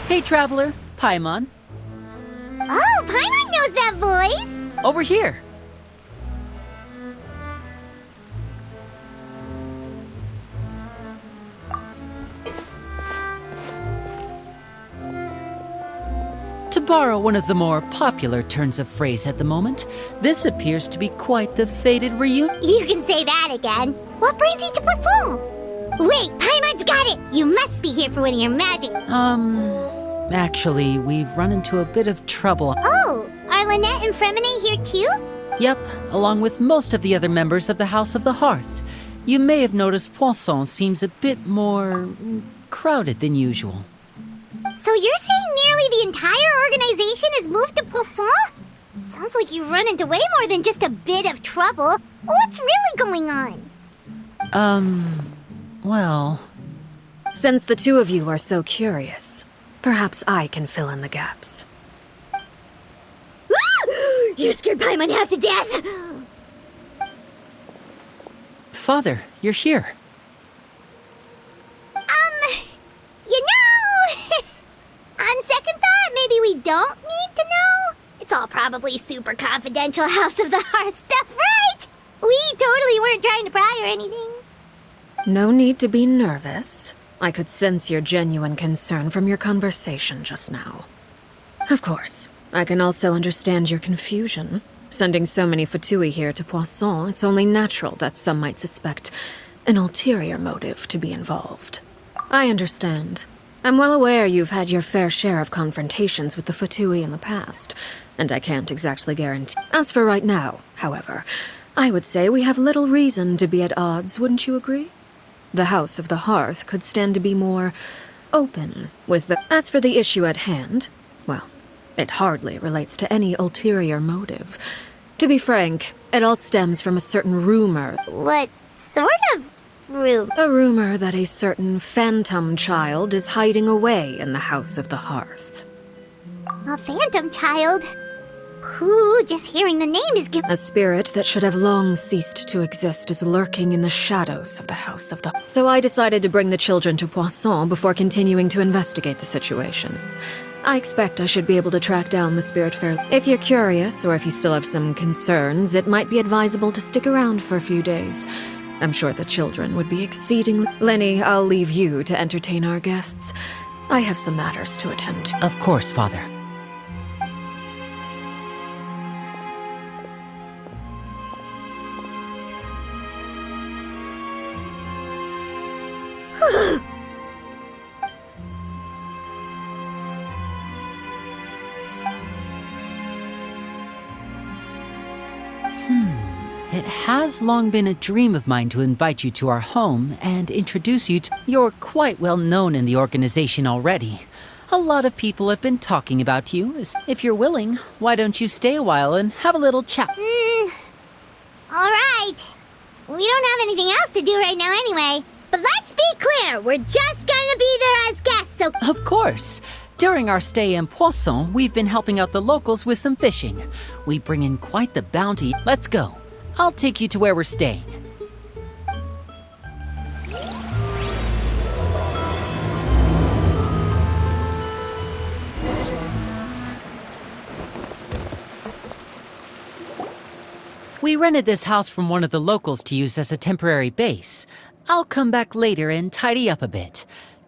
Hey, traveler. Paimon. Oh, Paimon knows that voice! Over here. To borrow one of the more popular turns of phrase at the moment, this appears to be quite the fated reunion. You can say that again. What brings you to Poisson? Wait, Paimon's got it! You must be here for one of your magic. Actually, we've run into a bit of trouble. Oh, are Lynette and Fremine here too? Yep, along with most of the other members of the House of the Hearth. You may have noticed Poisson seems a bit more crowded than usual. So you're saying nearly the entire organization has moved to Poisson? Sounds like you've run into way more than just a bit of trouble. What's really going on? Well... Since the two of you are so curious, perhaps I can fill in the gaps. You scared Paimon half to death! Father, you're here. You know... On second thought, maybe we don't need to know. It's all probably super confidential House of the Hearth stuff, right? We totally weren't trying to pry or anything. No need to be nervous. I could sense your genuine concern from your conversation just now. Of course, I can also understand your confusion. Sending so many Fatui here to Poisson, it's only natural that some might suspect an ulterior motive to be involved. I understand. I'm well aware you've had your fair share of confrontations with the Fatui in the past, and I can't exactly guarantee. As for right now, however, I would say we have little reason to be at odds, wouldn't you agree? The House of the Hearth could stand to be more open with the... As for the issue at hand, well, it hardly relates to any ulterior motive. To be frank, it all stems from a certain rumor. What sort of rumor? A rumor that a certain phantom child is hiding away in the House of the Hearth. A phantom child? Ooh, just hearing the name is A spirit that should have long ceased to exist is lurking in the shadows of the House of the... So I decided to bring the children to Poisson before continuing to investigate the situation. I expect I should be able to track down the spirit fairly. If you're curious, or if you still have some concerns, it might be advisable to stick around for a few days. I'm sure the children would be exceedingly... Lenny, I'll leave you to entertain our guests. I have some matters to attend to. Of course, Father. It has long been a dream of mine to invite you to our home and introduce you to... You're quite well known in the organization already. A lot of people have been talking about you. If you're willing, why don't you stay a while and have a little chat? Alright. We don't have anything else to do right now anyway. But let's be clear, we're just gonna be there as guests, so... Of course. During our stay in Poisson, we've been helping out the locals with some fishing. We bring in quite the bounty. Let's go. I'll take you to where we're staying. We rented this house from one of the locals to use as a temporary base. I'll come back later and tidy up a bit.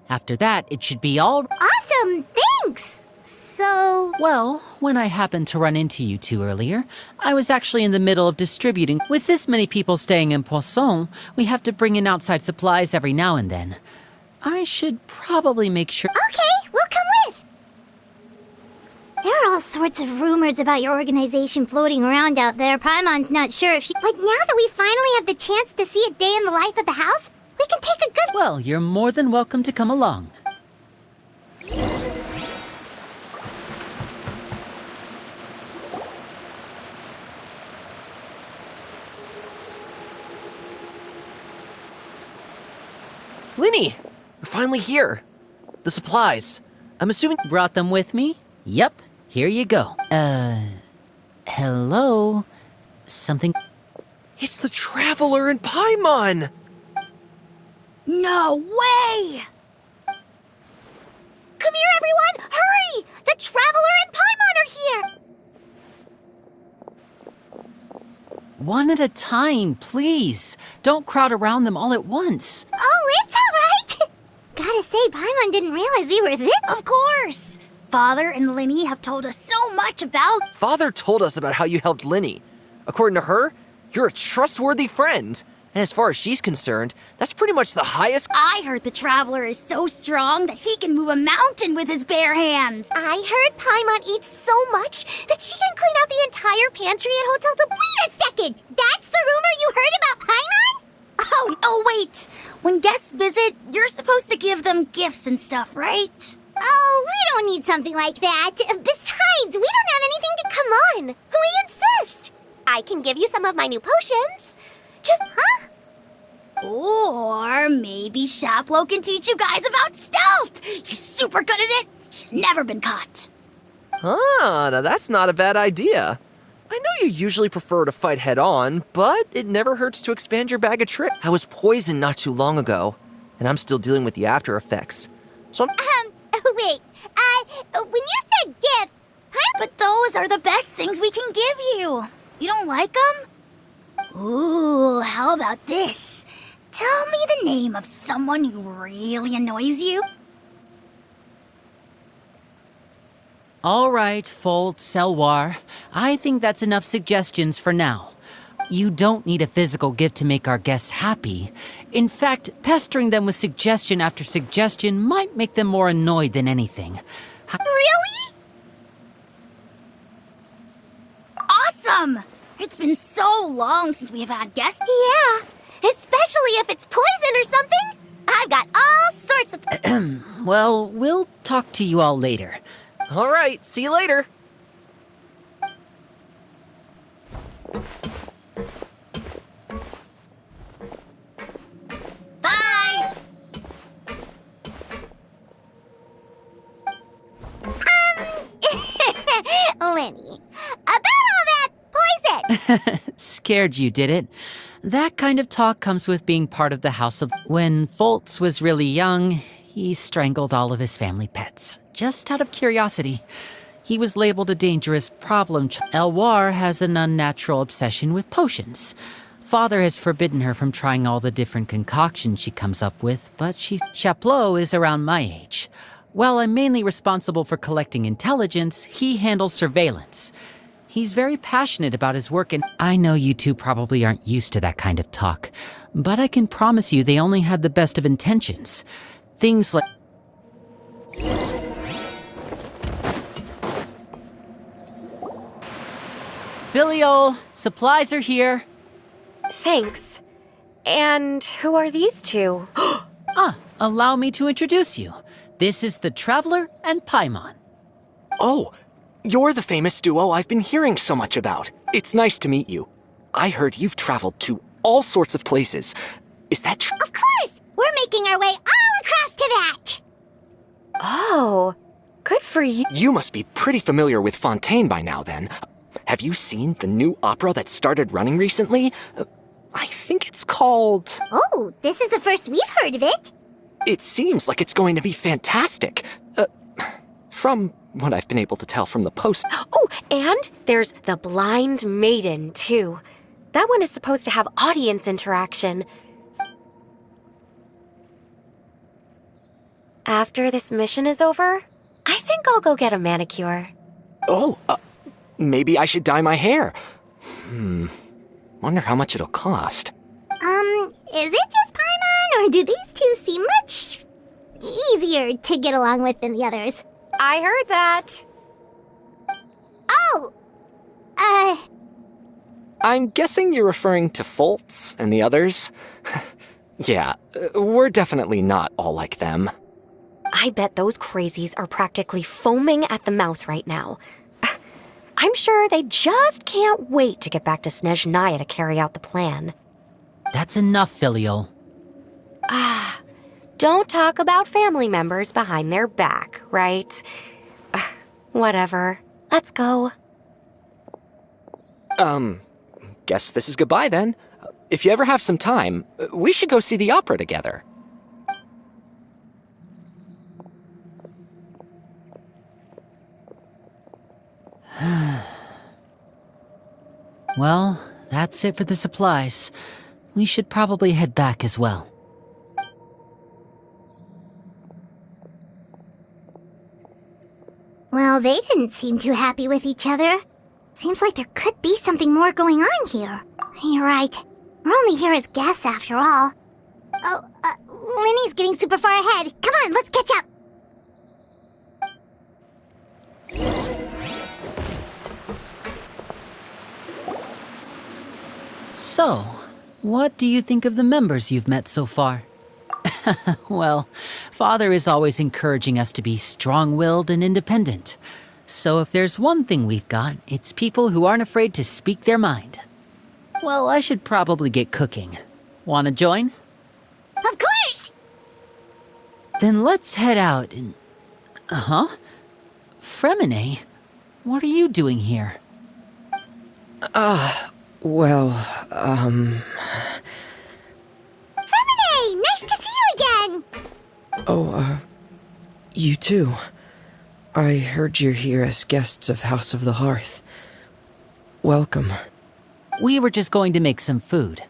After that, it should be all... Awesome! Thanks! So... Well, when I happened to run into you two earlier, I was actually in the middle of distributing. With this many people staying in Poisson, we have to bring in outside supplies every now and then. I should probably make sure... Okay, we'll come with! There are all sorts of rumors about your organization floating around out there. Paimon's not sure if she... But now that we finally have the chance to see a day in the life of the house, we can take a good... Well, you're more than welcome to come along. Linny! We're finally here. The supplies. I'm assuming... Brought them with me? Yep, here you go. Hello? Something... It's the Traveler and Paimon! No way! Come here, everyone! Hurry! The Traveler and Paimon are here! One at a time, please. Don't crowd around them all at once. Oh, it's all right! Gotta say, Paimon didn't realize we were this... Of course! Father and Linny have told us so much about... Father told us about how you helped Linny. According to her, you're a trustworthy friend. And as far as she's concerned, that's pretty much the highest... I heard the Traveler is so strong that he can move a mountain with his bare hands. I heard Paimon eats so much that she can clean out the entire pantry at Hotel to... Wait a second! That's the rumor you heard about Paimon? Oh, wait. When guests visit, you're supposed to give them gifts and stuff, right? Oh, we don't need something like that. Besides, we don't have anything to come on. We insist. I can give you some of my new potions. Just, huh? Or maybe Shaplo can teach you guys about stealth. He's super good at it. He's never been caught. Ah, now that's not a bad idea. I know you usually prefer to fight head-on, but it never hurts to expand your bag of tricks. I was poisoned not too long ago, and I'm still dealing with the after effects. So Wait, when you said gifts, but those are the best things we can give you. You don't like them? Ooh, how about this? Tell me the name of someone who really annoys you. All right, Folt, Selwar. I think that's enough suggestions for now. You don't need a physical gift to make our guests happy. In fact, pestering them with suggestion after suggestion might make them more annoyed than anything. Really? Awesome! It's been so long since we have had guests. Yeah, especially if it's poison or something. I've got all sorts of... Well, we'll talk to you all later. all right, see you later. Bye! Lenny, about all that poison! Scared you, did it? That kind of talk comes with being part of the House of... When Foltz was really young, he strangled all of his family pets, just out of curiosity. He was labeled a dangerous problem. Elwar has an unnatural obsession with potions. Father has forbidden her from trying all the different concoctions she comes up with, but Chaplot is around my age. While I'm mainly responsible for collecting intelligence, he handles surveillance. He's very passionate about his work, and I know you two probably aren't used to that kind of talk, but I can promise you they only had the best of intentions. Things like... Filial, supplies are here. Thanks. And who are these two? Allow me to introduce you. This is the Traveler and Paimon. Oh, you're the famous duo I've been hearing so much about. It's nice to meet you. I heard you've traveled to all sorts of places. Is that true? Of course! We're making our way all across to that! Oh, good for you. You must be pretty familiar with Fontaine by now, then. Have you seen the new opera that started running recently? I think it's called... Oh, this is the first we've heard of it. It seems like it's going to be fantastic. From what I've been able to tell from the post... Oh, and there's The Blind Maiden, too. That one is supposed to have audience interaction. After this mission is over, I think I'll go get a manicure. Oh, maybe I should dye my hair. Wonder how much it'll cost. Is it just Paimon, or do these two seem much easier to get along with than the others? I heard that. Oh! I'm guessing you're referring to Foltz and the others? Yeah, we're definitely not all like them. I bet those crazies are practically foaming at the mouth right now. I'm sure they just can't wait to get back to Snezhnaya to carry out the plan. That's enough, Filial. Don't talk about family members behind their back, right? Whatever. Let's go. Guess this is goodbye then. If you ever have some time, we should go see the opera together. Well, that's it for the supplies. We should probably head back as well. Well, they didn't seem too happy with each other. Seems like there could be something more going on here. You're right. We're only here as guests after all. Oh, Linny's getting super far ahead. Come on, let's catch up. So, what do you think of the members you've met so far? Well, Father is always encouraging us to be strong-willed and independent. So if there's one thing we've got, it's people who aren't afraid to speak their mind. Well, I should probably get cooking. Wanna join? Of course! Then let's head out and... Fremine, what are you doing here? Well, Hey, nice to see you again! you too. I heard you're here as guests of House of the Hearth. Welcome. We were just going to make some food.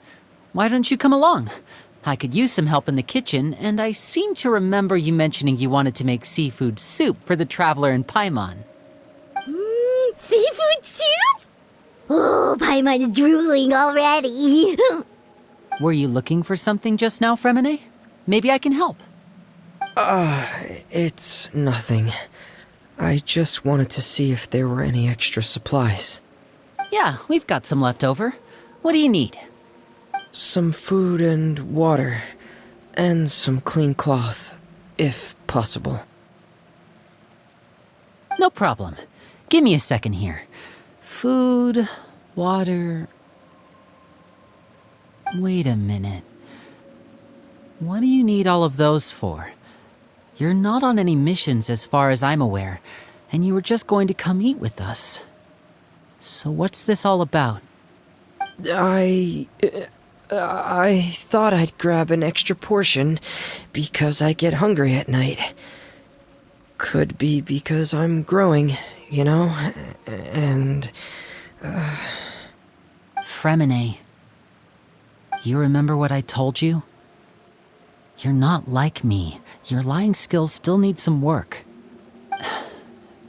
Why don't you come along? I could use some help in the kitchen, and I seem to remember you mentioning you wanted to make seafood soup for the traveler in Paimon. Seafood soup? Oh, Paimon's drooling already. Were you looking for something just now, Fremine? Maybe I can help. It's nothing. I just wanted to see if there were any extra supplies. Yeah, we've got some left over. What do you need? Some food and water, and some clean cloth, if possible. No problem. Give me a second here. Food, water... Wait a minute. What do you need all of those for? You're not on any missions as far as I'm aware, and you were just going to come eat with us. So what's this all about? I thought I'd grab an extra portion because I get hungry at night. Could be because I'm growing, you know, and... Fremine, you remember what I told you? You're not like me. Your lying skills still need some work.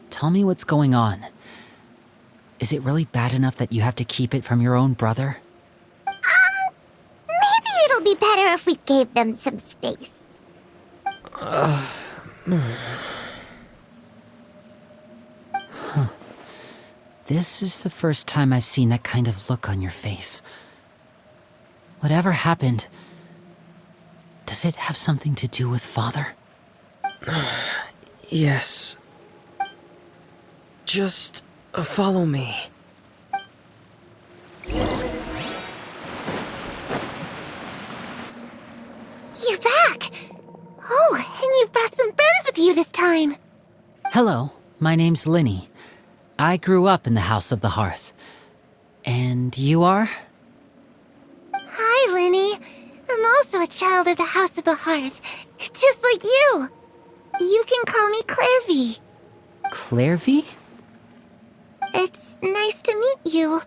Tell me what's going on. Is it really bad enough that you have to keep it from your own brother? Maybe it'll be better if we gave them some space. This is the first time I've seen that kind of look on your face. Whatever happened, does it have something to do with Father? Yes. Just follow me. You're back! Oh, and you've brought some friends with you this time. Hello, my name's Linny. I grew up in the House of the Hearth. And you are? Hi, Linny. I'm also a child of the House of the Hearth, just like you. You can call me Clairvy. Clairvy? It's nice to meet you.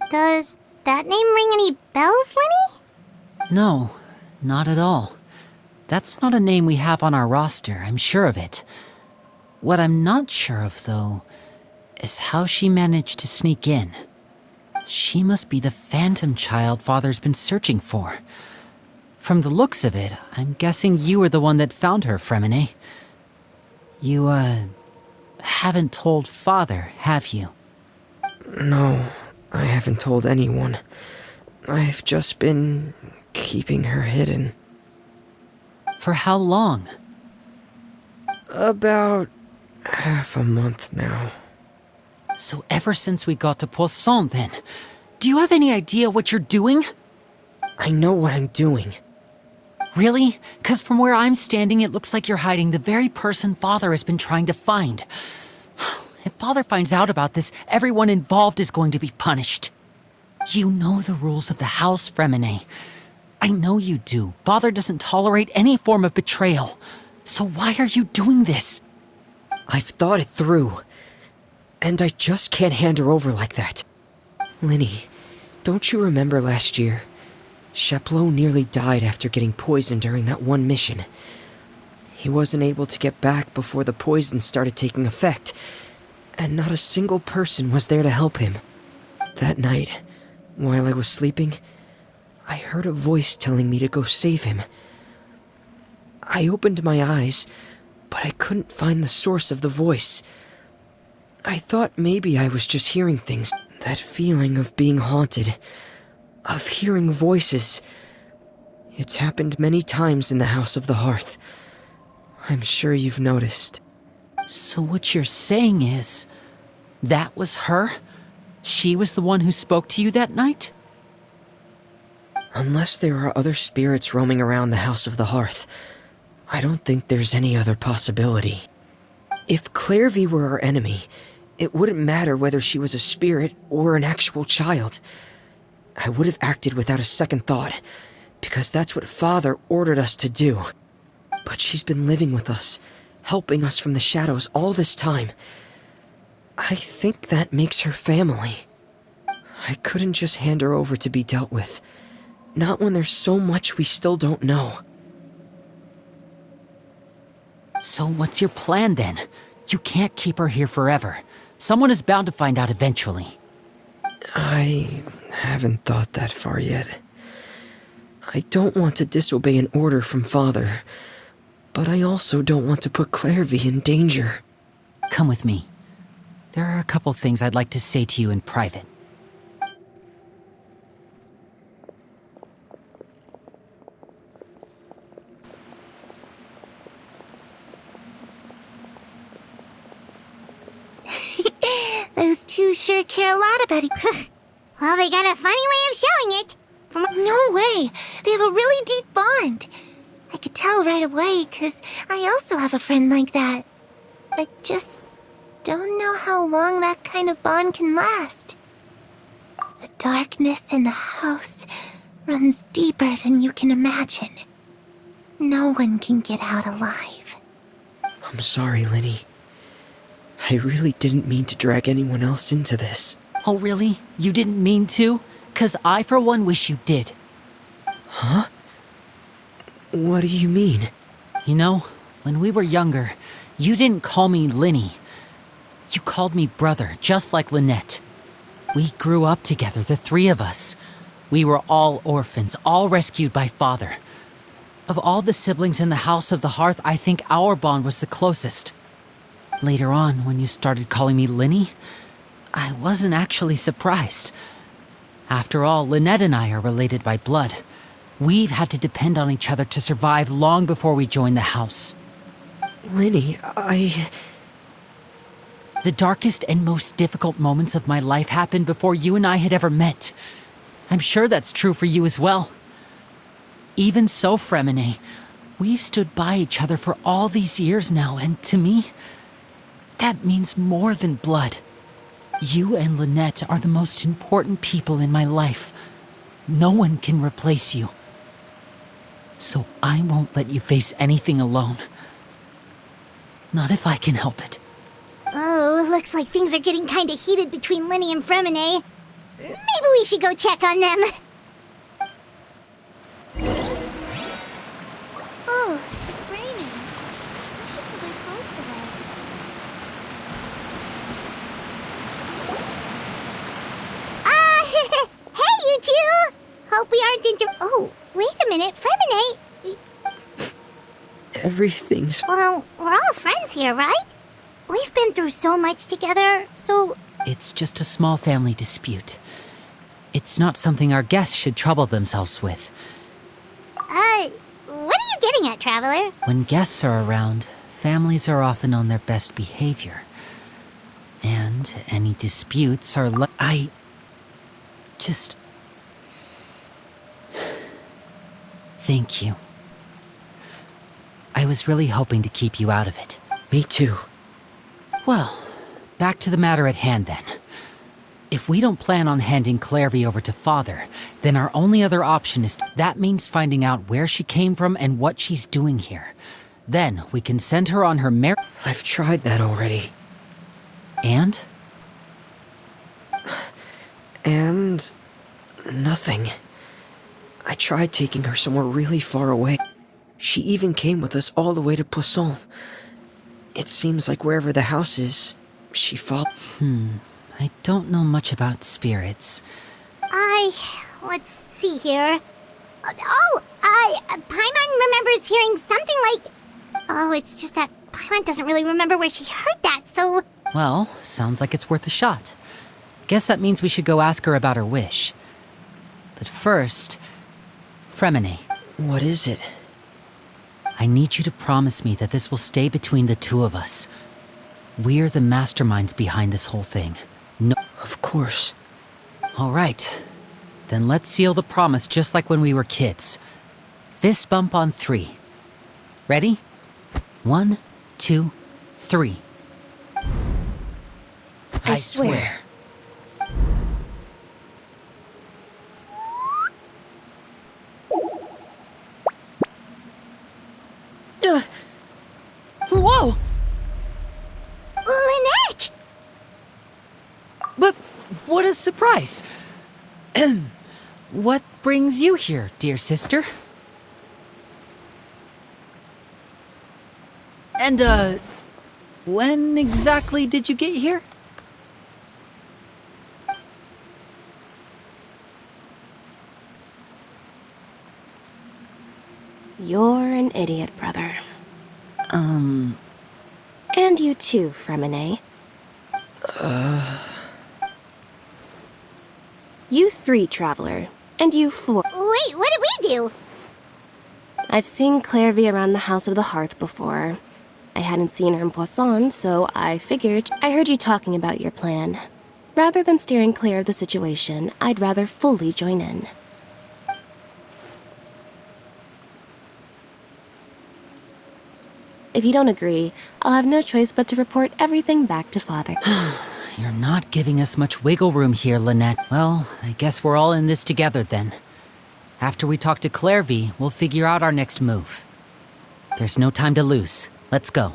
Does that name ring any bells, Linny? No, not at all. That's not a name we have on our roster, I'm sure of it. What I'm not sure of, though, is how she managed to sneak in. She must be the phantom child Father's been searching for. From the looks of it, I'm guessing you were the one that found her, Fremine. You, haven't told Father, have you? No, I haven't told anyone. I've just been keeping her hidden. For how long? About half a month now. So ever since we got to Poisson, then. Do you have any idea what you're doing? I know what I'm doing. Really? 'Cause from where I'm standing, it looks like you're hiding the very person Father has been trying to find. If Father finds out about this, everyone involved is going to be punished. You know the rules of the house, Fremine. I know you do. Father doesn't tolerate any form of betrayal. So why are you doing this? I've thought it through. And I just can't hand her over like that. Linny, don't you remember last year? Chaplot nearly died after getting poisoned during that one mission. He wasn't able to get back before the poison started taking effect, and not a single person was there to help him. That night, while I was sleeping, I heard a voice telling me to go save him. I opened my eyes, but I couldn't find the source of the voice. I thought maybe I was just hearing things. That feeling of being haunted, of hearing voices. It's happened many times in the House of the Hearth. I'm sure you've noticed. So what you're saying is, that was her? She was the one who spoke to you that night? Unless there are other spirits roaming around the House of the Hearth, I don't think there's any other possibility. If Clairvy were our enemy, it wouldn't matter whether she was a spirit or an actual child. I would have acted without a second thought, because that's what Father ordered us to do. But she's been living with us, helping us from the shadows all this time. I think that makes her family. I couldn't just hand her over to be dealt with. Not when there's so much we still don't know. So what's your plan then? You can't keep her here forever. Someone is bound to find out eventually. I haven't thought that far yet. I don't want to disobey an order from Father, but I also don't want to put Clairvy in danger. Come with me. There are a couple things I'd like to say to you in private. Those two sure care a lot about it. Well, they got a funny way of showing it. No way. They have a really deep bond. I could tell right away, because I also have a friend like that. I just don't know how long that kind of bond can last. The darkness in the house runs deeper than you can imagine. No one can get out alive. I'm sorry, Linny. I really didn't mean to drag anyone else into this. Oh really? You didn't mean to? 'Cause I for one wish you did. Huh? What do you mean? You know, when we were younger, you didn't call me Linny. You called me brother, just like Lynette. We grew up together, the three of us. We were all orphans, all rescued by Father. Of all the siblings in the House of the Hearth, I think our bond was the closest. Later on, when you started calling me Linny, I wasn't actually surprised. After all, Lynette and I are related by blood. We've had to depend on each other to survive long before we joined the house. Linny, The darkest and most difficult moments of my life happened before you and I had ever met. I'm sure that's true for you as well. Even so, Fremine, we've stood by each other for all these years now, and to me, that means more than blood. You and Lynette are the most important people in my life. No one can replace you. So I won't let you face anything alone. Not if I can help it. Oh, looks like things are getting kinda heated between Linny and Fremine. Maybe we should go check on them. Oh, it's raining. I should put my clothes away. Hey, you two! Hope we aren't Oh, wait a minute, Fremine! everything's... Well, we're all friends here, right? We've been through so much together, so... It's just a small family dispute. It's not something our guests should trouble themselves with. What are you getting at, Traveler? When guests are around, families are often on their best behavior. And any disputes are I just... Thank you. I was really hoping to keep you out of it. Me too. Well, back to the matter at hand then. If we don't plan on handing Clairvy over to Father, then our only other option is that means finding out where she came from and what she's doing here. Then we can send her on her I've tried that already. And? And nothing. I tried taking her somewhere really far away. She even came with us all the way to Poisson. It seems like wherever the house is, she followed. I don't know much about spirits. Let's see here. Paimon remembers hearing something like... Oh, it's just that Paimon doesn't really remember where she heard that, so... Well, sounds like it's worth a shot. Guess that means we should go ask her about her wish. But first, Fremine, What is it? I need you to promise me that this will stay between the two of us. We're the masterminds behind this whole thing. No. Of course. All right. Then let's seal the promise just like when we were kids. Fist bump on 3. Ready? 1, 2, 3. I swear. Whoa! Lynette! But what a surprise! What brings you here, dear sister? And, when exactly did you get here? You're an idiot, brother. And you too, Fremine. You 3, Traveler. And you 4. Wait, what did we do? I've seen Clairvy around the House of the Hearth before. I hadn't seen her in Poisson, so I figured I heard you talking about your plan. Rather than steering clear of the situation, I'd rather fully join in. If you don't agree, I'll have no choice but to report everything back to Father. You're not giving us much wiggle room here, Lynette. Well, I guess we're all in this together then. After we talk to Clairvy, we'll figure out our next move. There's no time to lose. Let's go.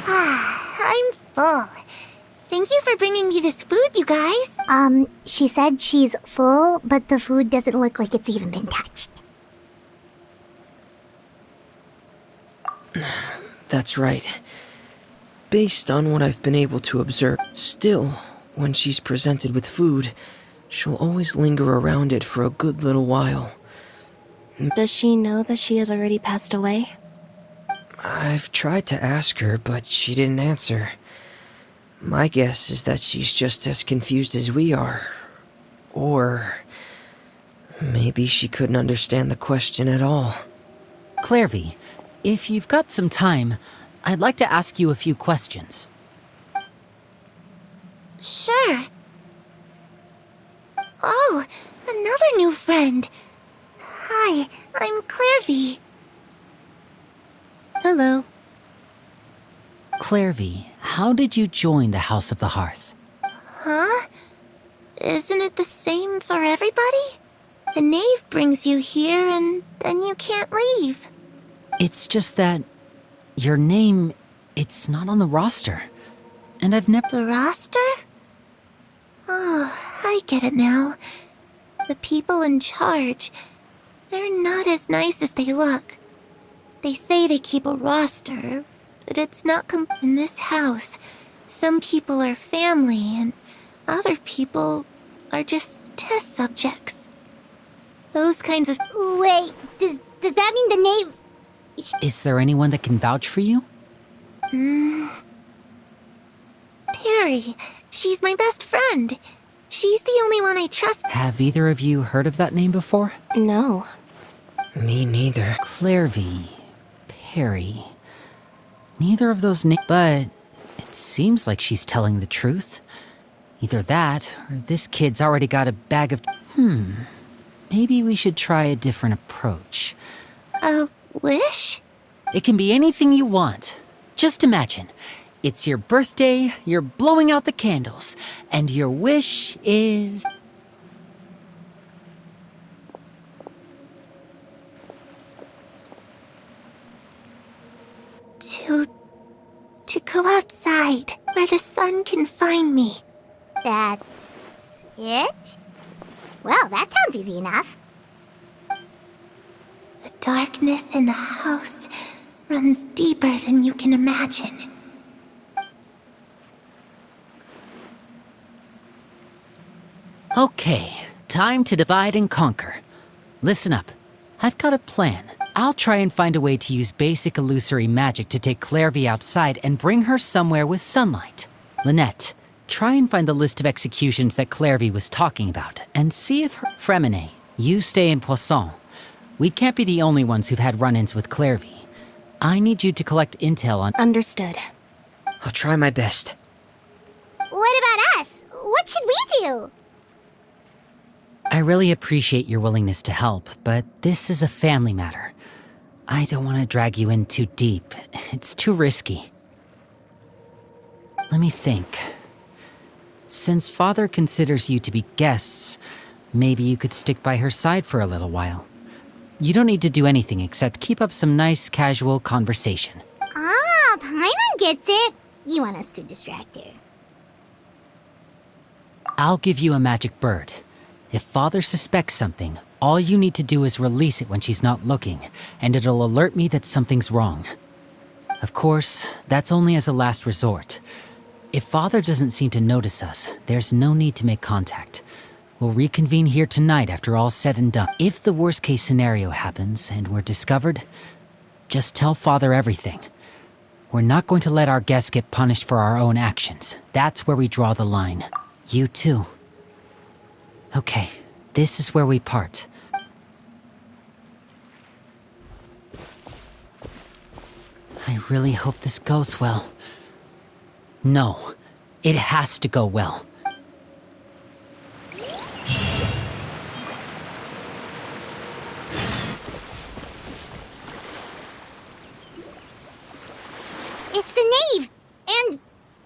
I'm full. Thank you for bringing me this food, you guys. She said she's full, but the food doesn't look like it's even been touched. That's right. Based on what I've been able to observe, still, when she's presented with food, she'll always linger around it for a good little while. Does she know that she has already passed away? I've tried to ask her, but she didn't answer. My guess is that she's just as confused as we are. Or maybe she couldn't understand the question at all. Clairvy, if you've got some time, I'd like to ask you a few questions. Sure. Oh, another new friend. Hi, I'm Clairvy. Hello. Clairvy, how did you join the House of the Hearth? Huh? Isn't it the same for everybody? The knave brings you here and then you can't leave. It's just that your name, it's not on the roster. And I've never... The roster? Oh, I get it now. The people in charge, they're not as nice as they look. They say they keep a roster, but it's not in this house. Some people are family and other people are just test subjects. Those kinds of... Wait, does that mean the knave... Is there anyone that can vouch for you? Perry. She's my best friend. She's the only one I trust. Have either of you heard of that name before? No. Me neither. Clairvy, Perry. Neither of those names, but it seems like she's telling the truth. Either that, or this kid's already got a bag of... maybe we should try a different approach. A wish? It can be anything you want. Just imagine. It's your birthday, you're blowing out the candles, and your wish is... To go outside, where the sun can find me. That's it? Well, that sounds easy enough. The darkness in the house runs deeper than you can imagine. Okay, time to divide and conquer. Listen up. I've got a plan. I'll try and find a way to use basic illusory magic to take Clairvy outside and bring her somewhere with sunlight. Lynette, try and find the list of executions that Clairvy was talking about, and see if her... Fremine, you stay in Poisson. We can't be the only ones who've had run-ins with Clairvy. I need you to collect intel on... Understood. I'll try my best. What about us? What should we do? I really appreciate your willingness to help, but this is a family matter. I don't want to drag you in too deep. It's too risky. Let me think. Since Father considers you to be guests, maybe you could stick by her side for a little while. You don't need to do anything except keep up some nice, casual conversation. Ah, Paimon gets it. You want us to distract her. I'll give you a magic bird. If Father suspects something, all you need to do is release it when she's not looking, and it'll alert me that something's wrong. Of course, that's only as a last resort. If Father doesn't seem to notice us, there's no need to make contact. We'll reconvene here tonight after all's said and done. If the worst-case scenario happens and we're discovered, just tell Father everything. We're not going to let our guests get punished for our own actions. That's where we draw the line. You too. Okay, this is where we part. I really hope this goes well. No, it has to go well. It's the knave! And...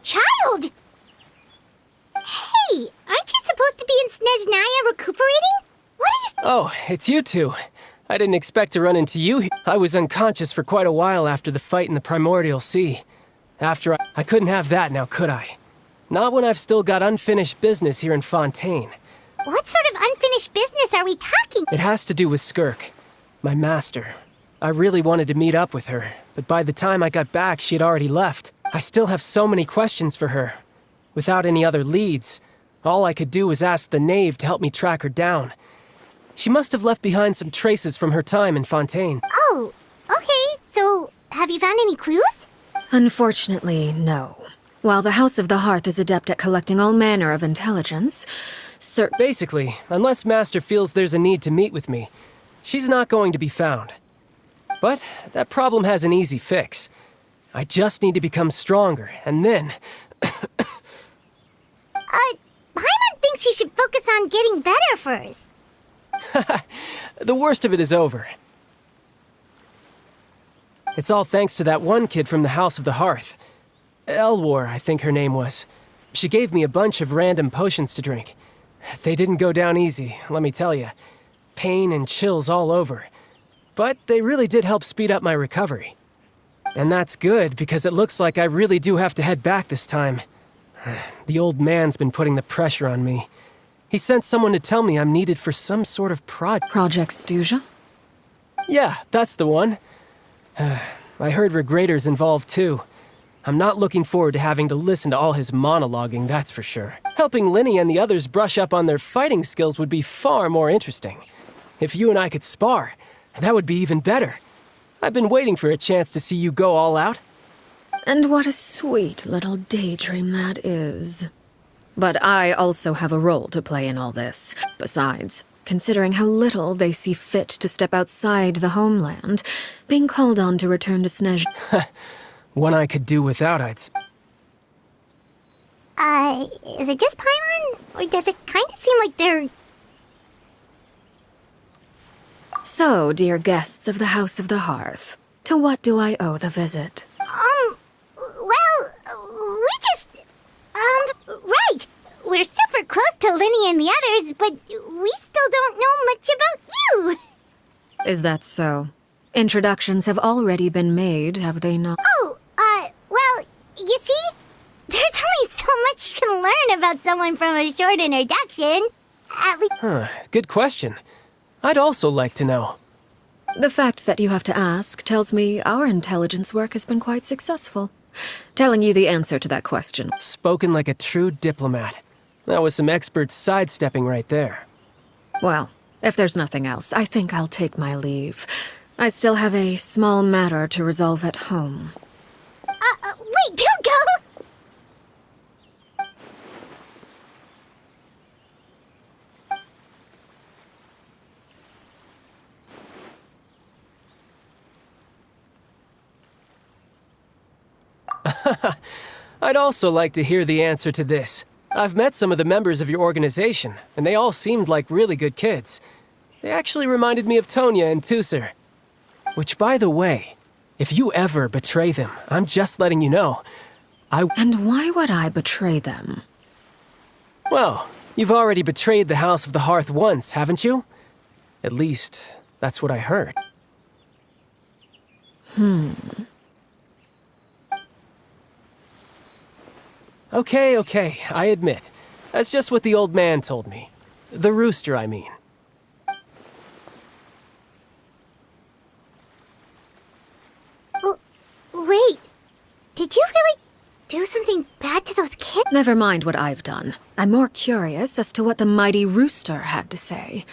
child! Hey, aren't you supposed to be in Snezhnaya recuperating? What are you... Oh, it's you two. I didn't expect to run into you. I was unconscious for quite a while after the fight in the Primordial Sea. I couldn't have that now, could I? Not when I've still got unfinished business here in Fontaine. What sort of unfinished business are we talking? It has to do with Skirk, my master. I really wanted to meet up with her, but by the time I got back, she had already left. I still have so many questions for her. Without any other leads, all I could do was ask the knave to help me track her down. She must have left behind some traces from her time in Fontaine. Oh, okay, so have you found any clues? Unfortunately, no. While the House of the Hearth is adept at collecting all manner of intelligence, Basically, unless Master feels there's a need to meet with me, she's not going to be found. But that problem has an easy fix. I just need to become stronger, and then... Paimon thinks you should focus on getting better first. The worst of it is over. It's all thanks to that one kid from the House of the Hearth. Elwar, I think her name was. She gave me a bunch of random potions to drink. They didn't go down easy, let me tell you. Pain and chills all over. But they really did help speed up my recovery. And that's good, because it looks like I really do have to head back this time. The old man's been putting the pressure on me. He sent someone to tell me I'm needed for some sort of project. Project Stuja? Yeah, that's the one. I heard Regrator's involved too. I'm not looking forward to having to listen to all his monologuing, that's for sure. Helping Linny and the others brush up on their fighting skills would be far more interesting. If you and I could spar, that would be even better. I've been waiting for a chance to see you go all out. And what a sweet little daydream that is. But I also have a role to play in all this. Besides, considering how little they see fit to step outside the homeland, being called on to return to Snezh... One I could do without, Is it just Paimon? Or does it kind of seem like they're... So, dear guests of the House of the Hearth, to what do I owe the visit? Well, we just, right. We're super close to Linny and the others, but we still don't know much about you. Is that so? Introductions have already been made, have they not? Oh, well, you see, there's only so much you can learn about someone from a short introduction. At least. Good question. I'd also like to know. The fact that you have to ask tells me our intelligence work has been quite successful. Telling you the answer to that question. Spoken like a true diplomat. That was some expert sidestepping right there. Well, if there's nothing else, I think I'll take my leave. I still have a small matter to resolve at home. Wait, don't go! I'd also like to hear the answer to this. I've met some of the members of your organization, and they all seemed like really good kids. They actually reminded me of Tonya and Tusser. Which, by the way, if you ever betray them, I'm just letting you know. And why would I betray them? Well, you've already betrayed the House of the Hearth once, haven't you? At least, that's what I heard. Okay, I admit. That's just what the old man told me. The rooster, I mean. Wait, did you really do something bad to those kids? Never mind what I've done. I'm more curious as to what the mighty rooster had to say.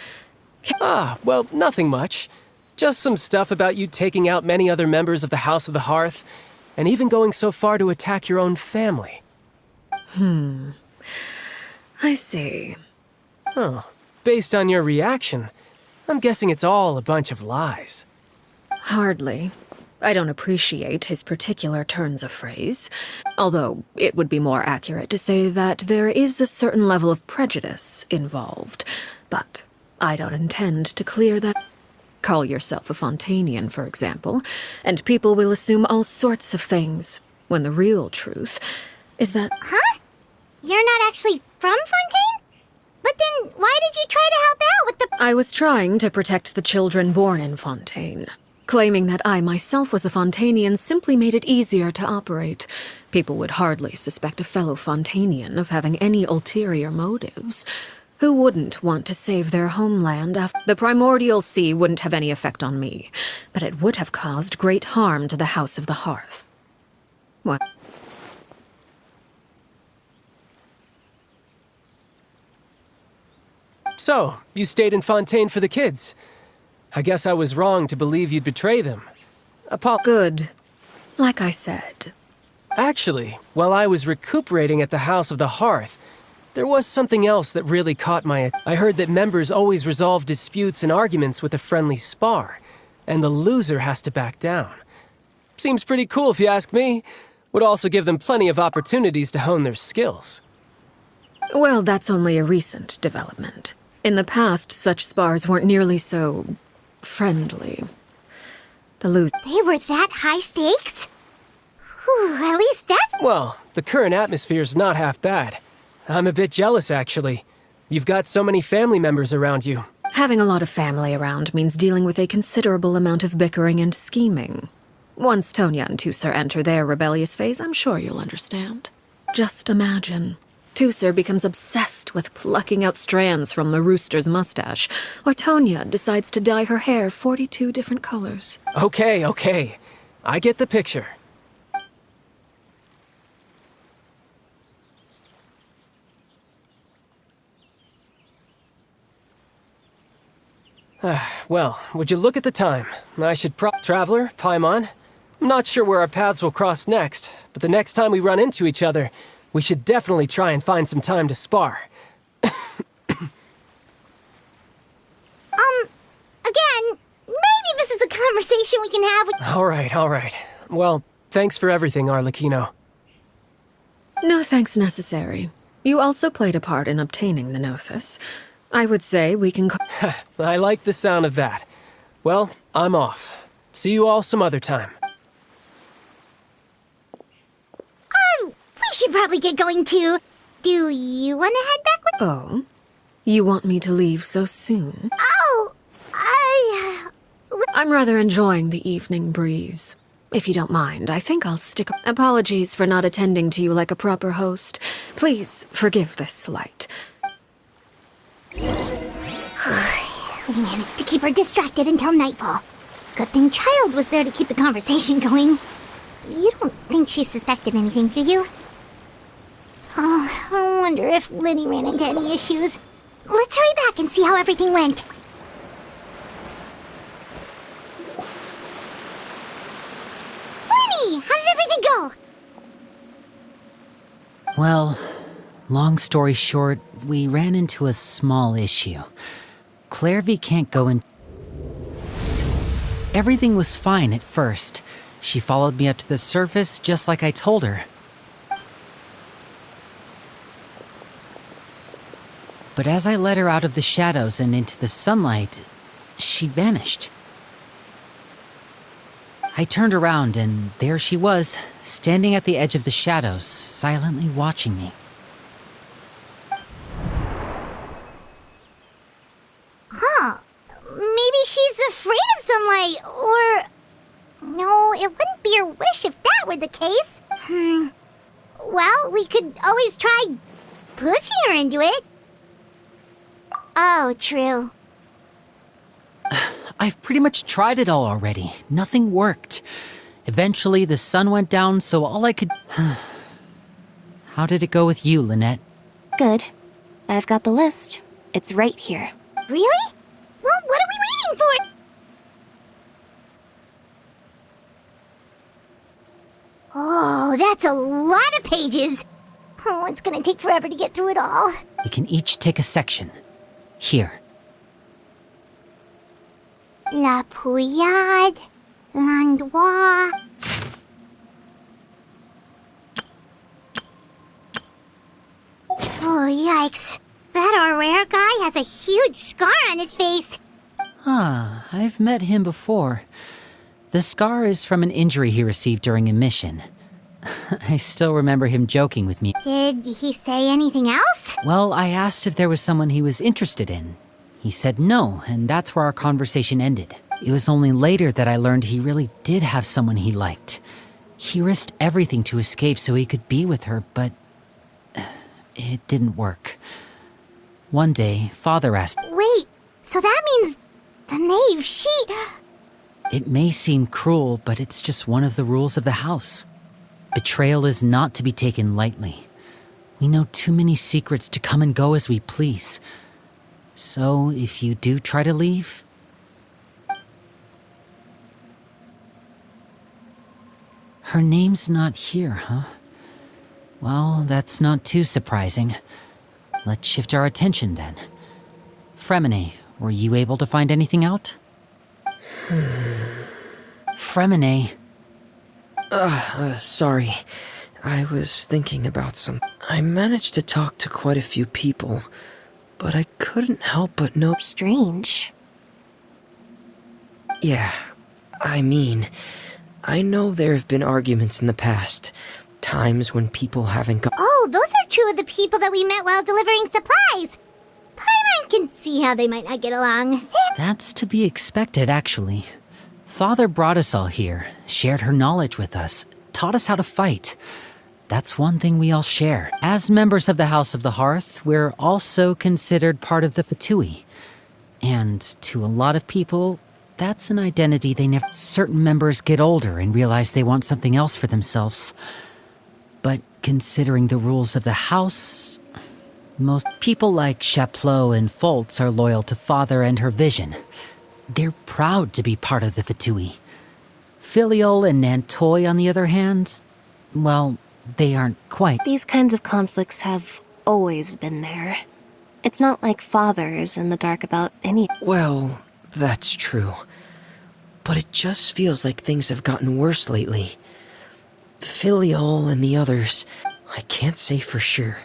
Well, nothing much. Just some stuff about you taking out many other members of the House of the Hearth, and even going so far to attack your own family. I see. Based on your reaction, I'm guessing it's all a bunch of lies. Hardly. I don't appreciate his particular turns of phrase, although it would be more accurate to say that there is a certain level of prejudice involved. But I don't intend to clear that. Call yourself a Fontanian, for example, and people will assume all sorts of things, when the real truth is that... Huh? You're not actually from Fontaine? But then why did you try to help out with the... I was trying to protect the children born in Fontaine. Claiming that I myself was a Fontanian simply made it easier to operate. People would hardly suspect a fellow Fontanian of having any ulterior motives. Who wouldn't want to save their homeland after... The primordial sea wouldn't have any effect on me, but it would have caused great harm to the House of the Hearth. What? So, you stayed in Fontaine for the kids. I guess I was wrong to believe you'd betray them. Good. Like I said. Actually, while I was recuperating at the House of the Hearth, there was something else that really caught my... I heard that members always resolve disputes and arguments with a friendly spar, and the loser has to back down. Seems pretty cool if you ask me. Would also give them plenty of opportunities to hone their skills. Well, that's only a recent development. In the past, such spars weren't nearly so... friendly. The loser... They were that high stakes? Whew, at least that's... Well, the current atmosphere's not half bad. I'm a bit jealous, actually. You've got so many family members around you. Having a lot of family around means dealing with a considerable amount of bickering and scheming. Once Tonya and Tusser enter their rebellious phase, I'm sure you'll understand. Just imagine. Tusser becomes obsessed with plucking out strands from the rooster's mustache, or Tonya decides to dye her hair 42 different colors. Okay. I get the picture. Well, would you look at the time? I should Traveler, Paimon. I'm not sure where our paths will cross next, but the next time we run into each other, we should definitely try and find some time to spar. Again, maybe this is a conversation we can have with... All right. Well, thanks for everything, Arlecchino. No thanks necessary. You also played a part in obtaining the Gnosis. I would say we can... I like the sound of that. Well, I'm off. See you all some other time. We should probably get going too. Do you want to head back with... Oh? You want me to leave so soon? Oh, I'm rather enjoying the evening breeze. If you don't mind, I think I'll stick... Apologies for not attending to you like a proper host. Please forgive this slight. We managed to keep her distracted until nightfall. Good thing Child was there to keep the conversation going. You don't think she suspected anything, do you? Oh, I wonder if Liddy ran into any issues. Let's hurry back and see how everything went. Liddy, how did everything go? Well, long story short, we ran into a small issue. Clairvy can't go in. Everything was fine at first. She followed me up to the surface just like I told her. But as I led her out of the shadows and into the sunlight, she vanished. I turned around and there she was, standing at the edge of the shadows, silently watching me. Huh. Maybe she's afraid of sunlight, or... No, it wouldn't be her wish if that were the case. Well, we could always try pushing her into it. Oh, true. I've pretty much tried it all already. Nothing worked. Eventually, the sun went down, so all I could... How did it go with you, Lynette? Good. I've got the list. It's right here. Really? Well, what are we waiting for? Oh, that's a lot of pages. Oh, it's gonna take forever to get through it all. We can each take a section. Here. La Pouillade, l'endroit... Oh, yikes. That Aurora guy has a huge scar on his face. Ah, I've met him before. The scar is from an injury he received during a mission. I still remember him joking with me. Did he say anything else? Well, I asked if there was someone he was interested in. He said no, and that's where our conversation ended. It was only later that I learned he really did have someone he liked. He risked everything to escape so he could be with her, but... it didn't work. One day, Father asked... Wait, so that means the knave, she... It may seem cruel, but it's just one of the rules of the house. Betrayal is not to be taken lightly. We know too many secrets to come and go as we please. So, if you do try to leave... Her name's not here, huh? Well, that's not too surprising. Let's shift our attention then. Fremine, were you able to find anything out? Fremine. Sorry. I was thinking about some... I managed to talk to quite a few people, but I couldn't help but know... Strange. Yeah, I mean, I know there have been arguments in the past. Times when people haven't got... Oh, those are two of the people that we met while delivering supplies. Paimon can see how they might not get along. That's to be expected, actually. Father brought us all here, shared her knowledge with us, taught us how to fight. That's one thing we all share. As members of the House of the Hearth, we're also considered part of the Fatui. And to a lot of people, that's an identity they never... Certain members get older and realize they want something else for themselves. But considering the rules of the house, most people like Chaplot and Foltz are loyal to Father and her vision. They're proud to be part of the Fatui. Filial and Nantoy, on the other hand, well, they aren't quite. These kinds of conflicts have always been there. It's not like Father is in the dark about any... Well, that's true. But it just feels like things have gotten worse lately. Filial and the others, I can't say for sure,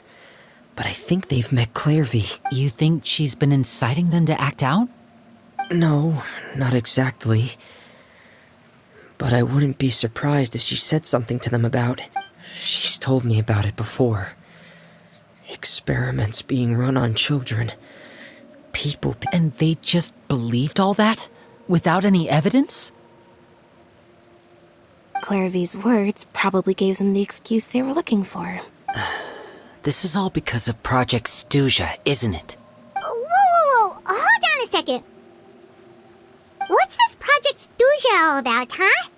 but I think they've met Clairvy. You think she's been inciting them to act out? No, not exactly. But I wouldn't be surprised if she said something to them about it. She's told me about it before. Experiments being run on children. People... And they just believed all that? Without any evidence? Clairvy's words probably gave them the excuse they were looking for. This is all because of Project Stuja, isn't it? Whoa. Hold on a second. What's this Project Stuja all about, huh?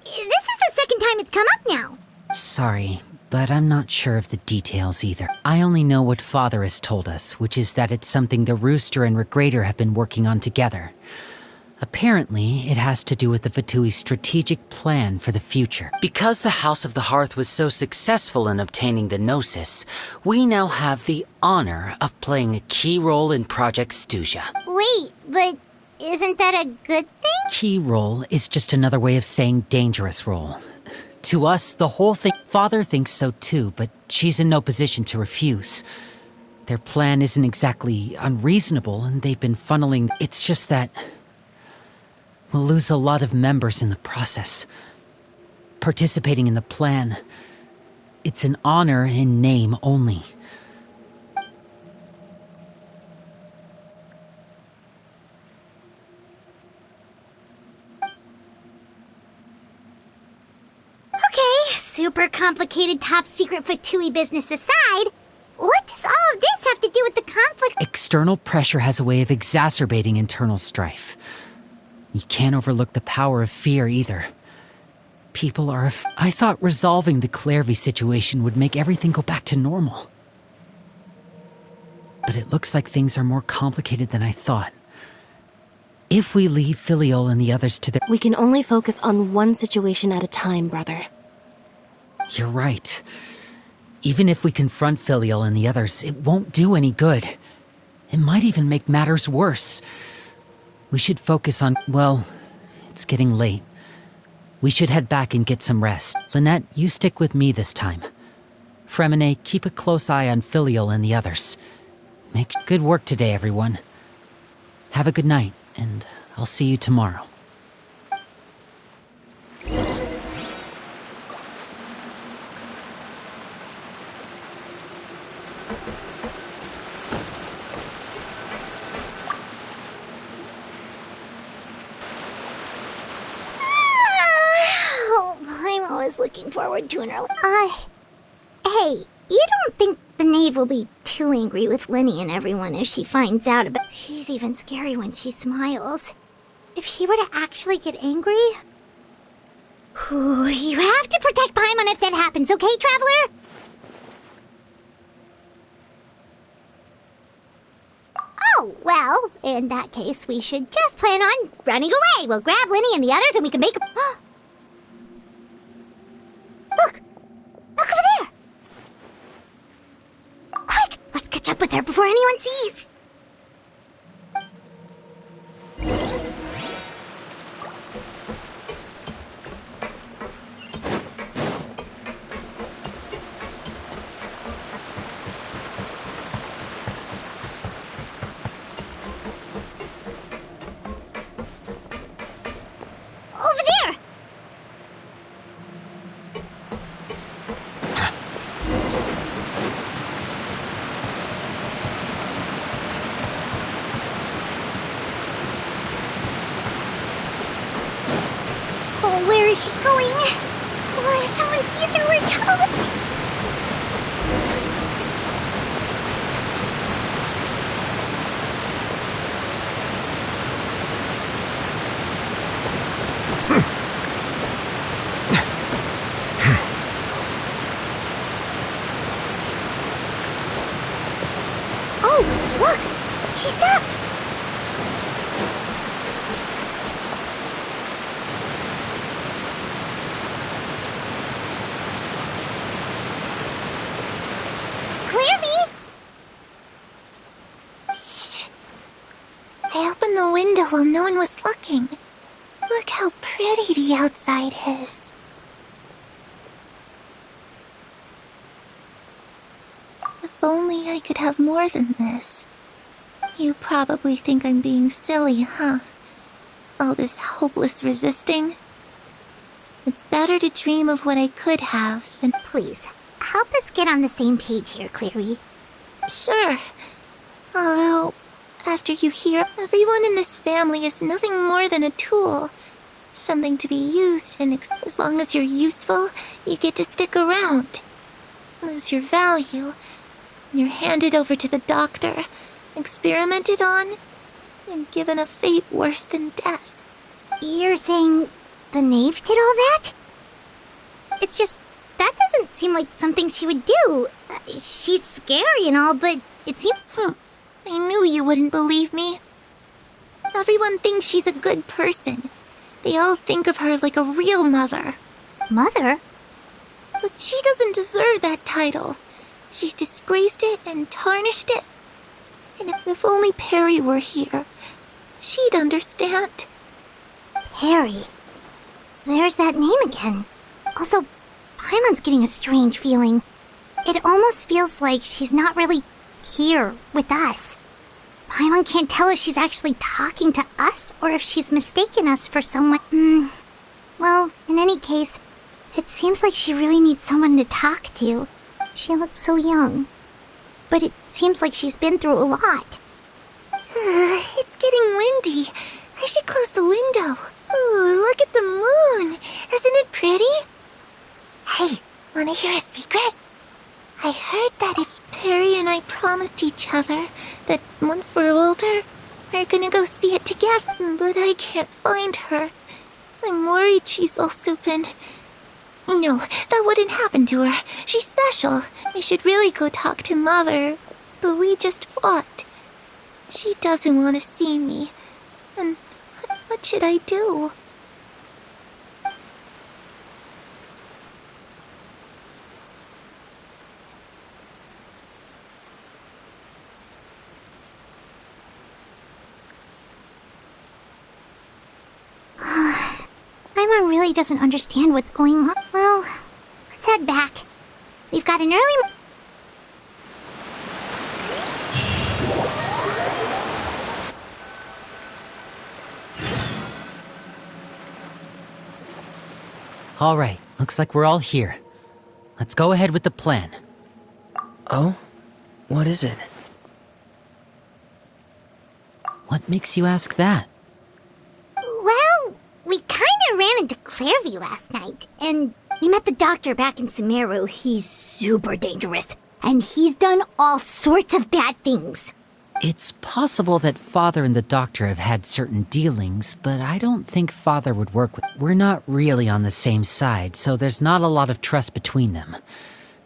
This is the second time it's come up now. Sorry, but I'm not sure of the details either. I only know what Father has told us, which is that it's something the Rooster and Regrader have been working on together. Apparently, it has to do with the Fatui's strategic plan for the future. Because the House of the Hearth was so successful in obtaining the Gnosis, we now have the honor of playing a key role in Project Stuja. Wait, but isn't that a good thing? Key role is just another way of saying dangerous role. To us, the whole thing... Father thinks so too, but she's in no position to refuse. Their plan isn't exactly unreasonable, and they've been funneling... It's just that... we'll lose a lot of members in the process. Participating in the plan... it's an honor in name only. Okay, super complicated top secret Fatui business aside, what does all of this have to do with the conflict? External pressure has a way of exacerbating internal strife. You can't overlook the power of fear either. People are... I thought resolving the Clairvy situation would make everything go back to normal. But it looks like things are more complicated than I thought. If we leave Filiol and the others to their... We can only focus on one situation at a time, brother. You're right. Even if we confront Filiol and the others, it won't do any good. It might even make matters worse. We should focus on... well, it's getting late. We should head back and get some rest. Lynette, you stick with me this time. Fremine, keep a close eye on Filiol and the others. Make good work today, everyone. Have a good night, and I'll see you tomorrow. I'm always looking forward to an early... Hey, you don't think the knave will be too angry with Linny and everyone if she finds out about... She's even scary when she smiles. If she were to actually get angry... Ooh, you have to protect Paimon if that happens, okay, Traveler? Oh, well, in that case, we should just plan on running away. We'll grab Linny and the others and we can make... Look! Look over there! Quick! Let's catch up with her before anyone sees! Over there! Oh, where is she going? Oh, if someone sees her, we're toast! Oh, look! She stopped! Clairvy! Shh! I opened the window while no one was looking. Look how pretty the outside is. If only I could have more than this. You probably think I'm being silly, huh? all this hopeless resisting. It's better to dream of what I could have than... Please, help us get on the same page here, Clary. Sure. Although, after you hear, everyone in this family is nothing more than a tool. Something to be used, and as long as you're useful, you get to stick around. Lose your value, and you're handed over to the doctor, experimented on, and given a fate worse than death. You're saying the knave did all that? It's just, that doesn't seem like something she would do. She's scary and all, but it seems... I knew you wouldn't believe me. Everyone thinks she's a good person. They all think of her like a real mother. Mother? But she doesn't deserve that title. She's disgraced it and tarnished it. And if only Perry were here, she'd understand. Perry? There's that name again. Also, Paimon's getting a strange feeling. It almost feels like she's not really here with us. Paimon can't tell if she's actually talking to us or if she's mistaken us for someone. Well, in any case, it seems like she really needs someone to talk to. She looks so young. But it seems like she's been through a lot. It's getting windy. I should close the window. Ooh, look at the moon. Isn't it pretty? Hey, wanna hear a secret? I heard that if Perry and I promised each other that once we're older, we're gonna go see it together. But I can't find her. I'm worried she's also been... No, that wouldn't happen to her. She's special. I should really go talk to Mother. But we just fought. She doesn't want to see me. And what should I do? Paimon really doesn't understand what's going on. Well, let's head back. We've got an early... All right, looks like we're all here. Let's go ahead with the plan. Oh? What is it? What makes you ask that? Well, we kinda ran into Clairvy last night, and we met the doctor back in Sumeru. He's super dangerous, and he's done all sorts of bad things. It's possible that Father and the Doctor have had certain dealings, but I don't think Father would work with... We're not really on the same side, so there's not a lot of trust between them.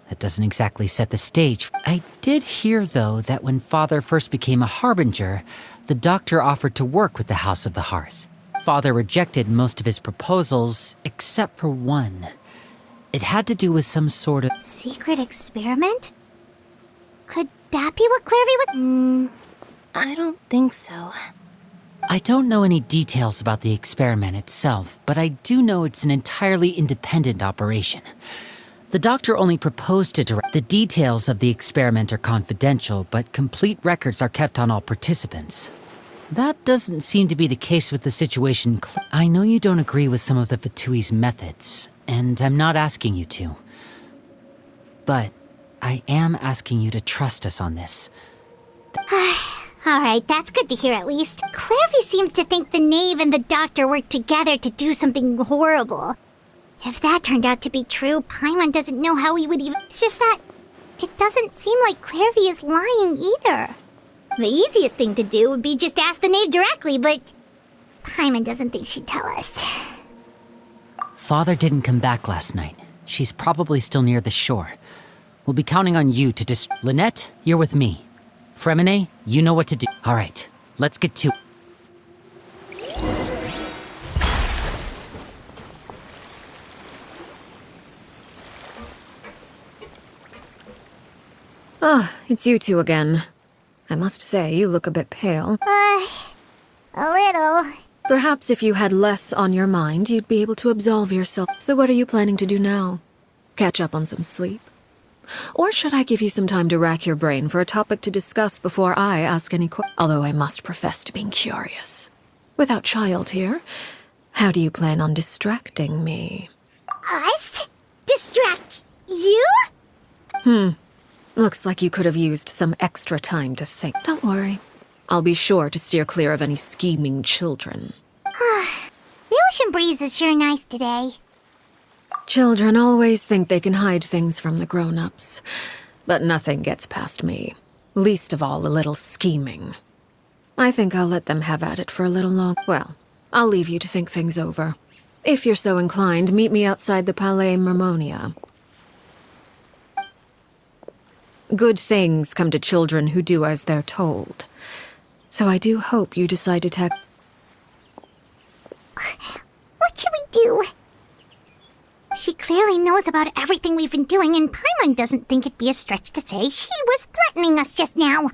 That doesn't exactly set the stage. I did hear, though, that when Father first became a Harbinger, the Doctor offered to work with the House of the Hearth. Father rejected most of his proposals, except for one. It had to do with some sort of... Secret experiment? Could that be what Clairvy would... I don't think so. I don't know any details about the experiment itself, but I do know it's an entirely independent operation. The Doctor only proposed to direct. The details of the experiment are confidential, but complete records are kept on all participants. That doesn't seem to be the case with the situation. I know you don't agree with some of the Fatui's methods, and I'm not asking you to. But I am asking you to trust us on this. Alright, that's good to hear at least. Clairvy seems to think the Knave and the Doctor worked together to do something horrible. If that turned out to be true, Paimon doesn't know how he would even... It's just that it doesn't seem like Clairvy is lying either. The easiest thing to do would be just ask the Knave directly, but Paimon doesn't think she'd tell us. Father didn't come back last night. She's probably still near the shore. We'll be counting on you to Lynette, you're with me. Fremine, you know what to do. All right, let's get to... Ah, it's you two again. I must say, you look a bit pale. A little. Perhaps if you had less on your mind, you'd be able to absolve yourself. So what are you planning to do now? Catch up on some sleep? Or should I give you some time to rack your brain for a topic to discuss before I ask any questions? Although I must profess to being curious. Without child here, how do you plan on distracting me? Us? Distract you? Looks like you could have used some extra time to think. Don't worry. I'll be sure to steer clear of any scheming children. The ocean breeze is sure nice today. Children always think they can hide things from the grown-ups. But nothing gets past me. Least of all a little scheming. I think I'll let them have at it for a little long. Well, I'll leave you to think things over. If you're so inclined, meet me outside the Palais Mermonia. Good things come to children who do as they're told. So I do hope you decide to tackle. What should we do? She clearly knows about everything we've been doing, and Paimon doesn't think it'd be a stretch to say she was threatening us just now.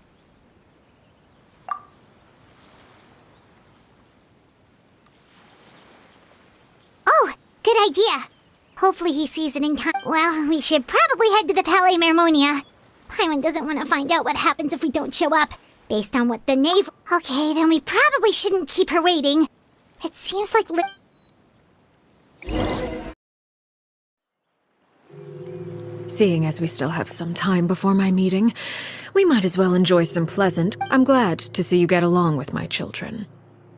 Oh, good idea. Hopefully he sees it in time. Well, we should probably head to the Palais Mermonia. Paimon doesn't want to find out what happens if we don't show up, based on what the knave... Okay, then we probably shouldn't keep her waiting. It seems like... Seeing as we still have some time before my meeting, we might as well enjoy some pleasant. I'm glad to see you get along with my children.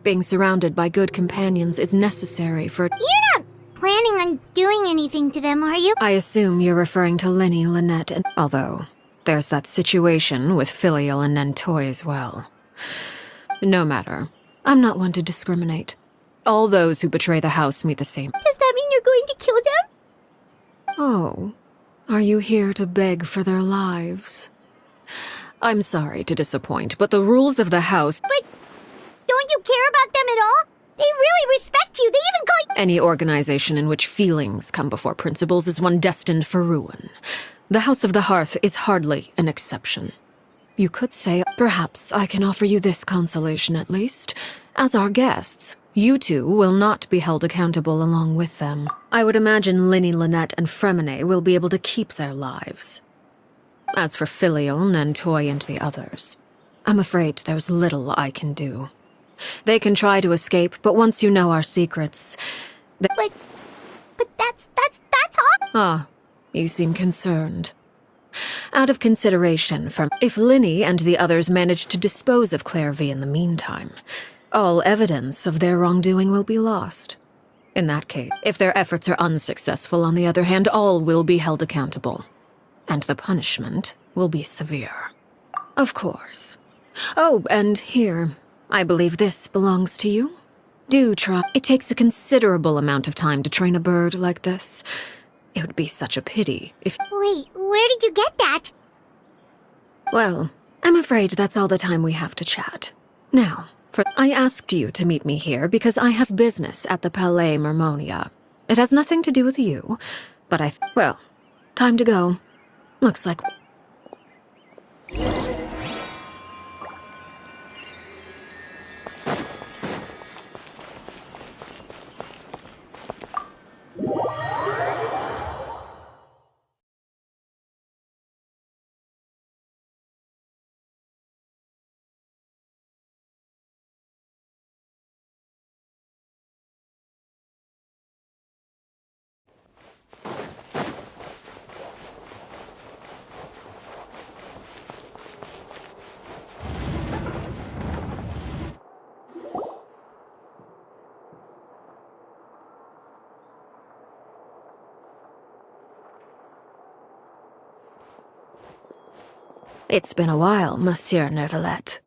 Being surrounded by good companions is necessary for... You're not planning on doing anything to them, are you? I assume you're referring to Linny, Lynette, and... Although, there's that situation with Filial and Nentoy as well. No matter. I'm not one to discriminate. All those who betray the house meet the same. Does that mean you're going to kill them? Oh, are you here to beg for their lives? I'm sorry to disappoint, but the rules of the house... But don't you care about them at all? They really respect you. They even call you... Any organization in which feelings come before principles is one destined for ruin. The House of the Hearth is hardly an exception. You could say, perhaps I can offer you this consolation at least. As our guests, you two will not be held accountable along with them. I would imagine Linny, Lynette, and Fremine will be able to keep their lives. As for Filial, Nentoy, and the others, I'm afraid there's little I can do. They can try to escape, but once you know our secrets... But that's all? Ah, you seem concerned. Out of consideration for... If Linny and the others manage to dispose of Clairvy in the meantime, all evidence of their wrongdoing will be lost. In that case, if their efforts are unsuccessful, on the other hand, all will be held accountable. And the punishment will be severe. Of course. Oh, and here, I believe this belongs to you. Do try. It takes a considerable amount of time to train a bird like this. It would be such a pity if... Wait, where did you get that? Well, I'm afraid that's all the time we have to chat. Now, I asked you to meet me here because I have business at the Palais Mermonia. It has nothing to do with you, but well, time to go. Looks like... It's been a while, Monsieur Neuvillette.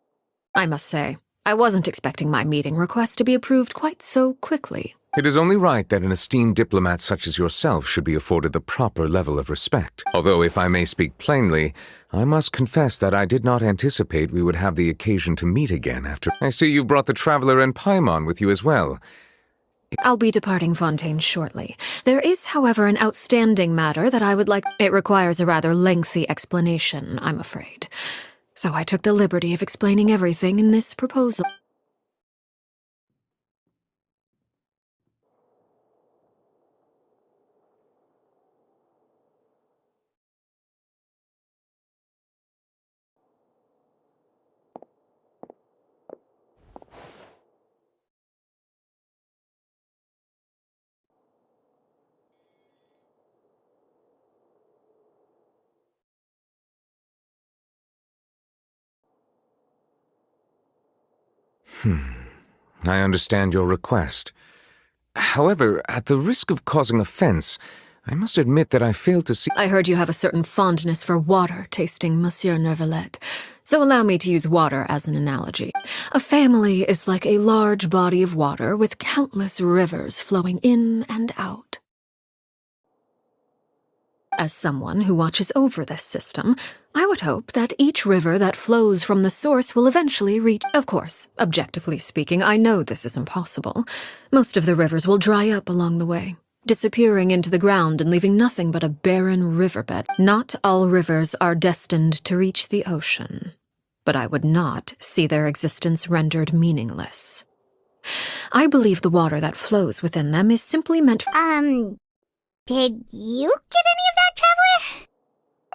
I must say, I wasn't expecting my meeting request to be approved quite so quickly. It is only right that an esteemed diplomat such as yourself should be afforded the proper level of respect. Although, if I may speak plainly, I must confess that I did not anticipate we would have the occasion to meet again after... I see you've brought the Traveler and Paimon with you as well. I'll be departing Fontaine shortly. There is, however, an outstanding matter that I would like... It requires a rather lengthy explanation, I'm afraid. So I took the liberty of explaining everything in this proposal. I understand your request. However, at the risk of causing offense, I must admit that I fail to see— I heard you have a certain fondness for water tasting, Monsieur Nervalet. So allow me to use water as an analogy. A family is like a large body of water with countless rivers flowing in and out. As someone who watches over this system, I would hope that each river that flows from the source will eventually reach— Of course, objectively speaking, I know this is impossible. Most of the rivers will dry up along the way, disappearing into the ground and leaving nothing but a barren riverbed. Not all rivers are destined to reach the ocean, but I would not see their existence rendered meaningless. I believe the water that flows within them is simply meant— Did you get any of that, Traveler?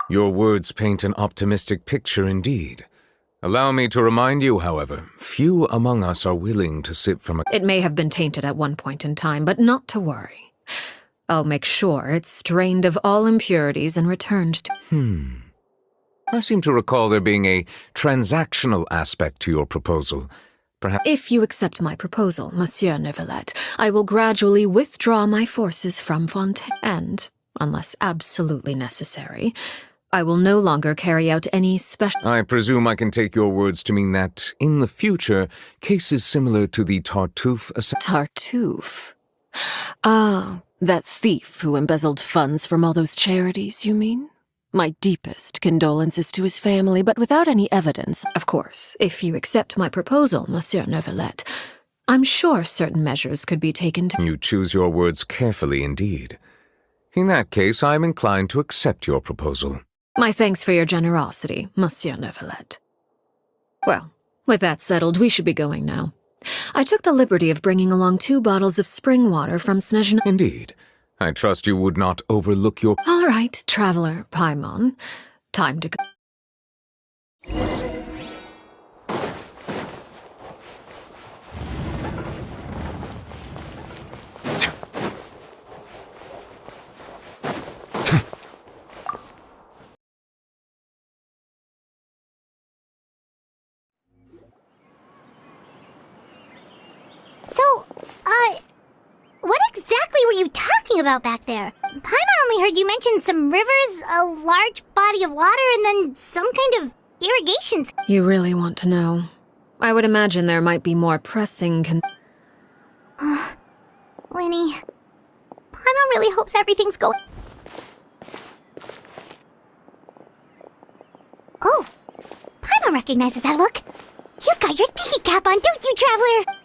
Your words paint an optimistic picture indeed. Allow me to remind you, however, few among us are willing to sip from a— It may have been tainted at one point in time, but not to worry. I'll make sure it's strained of all impurities and returned to— I seem to recall there being a transactional aspect to your proposal. Perhaps— If you accept my proposal, Monsieur Nervalet, I will gradually withdraw my forces from Fontaine, and, unless absolutely necessary, I will no longer carry out any special— I presume I can take your words to mean that, in the future, cases similar to the Tartuffe— Tartuffe? Ah, that thief who embezzled funds from all those charities, you mean? My deepest condolences to his family, but without any evidence. Of course, if you accept my proposal, Monsieur Nervalet, I'm sure certain measures could be taken to— You choose your words carefully indeed. In that case, I am inclined to accept your proposal. My thanks for your generosity, Monsieur Nervalet. Well, with that settled, we should be going now. I took the liberty of bringing along 2 bottles of spring water from Snezhnaya. Indeed. I trust you would not overlook your— All right, Traveler Paimon. Time to go. So, what exactly were you talking about back there? Paimon only heard you mention some rivers, a large body of water, and then some kind of irrigation. You really want to know? I would imagine there might be more pressing Winnie, Paimon really hopes everything's going— Oh, Paimon recognizes that look. You've got your thinking cap on, don't you, Traveler?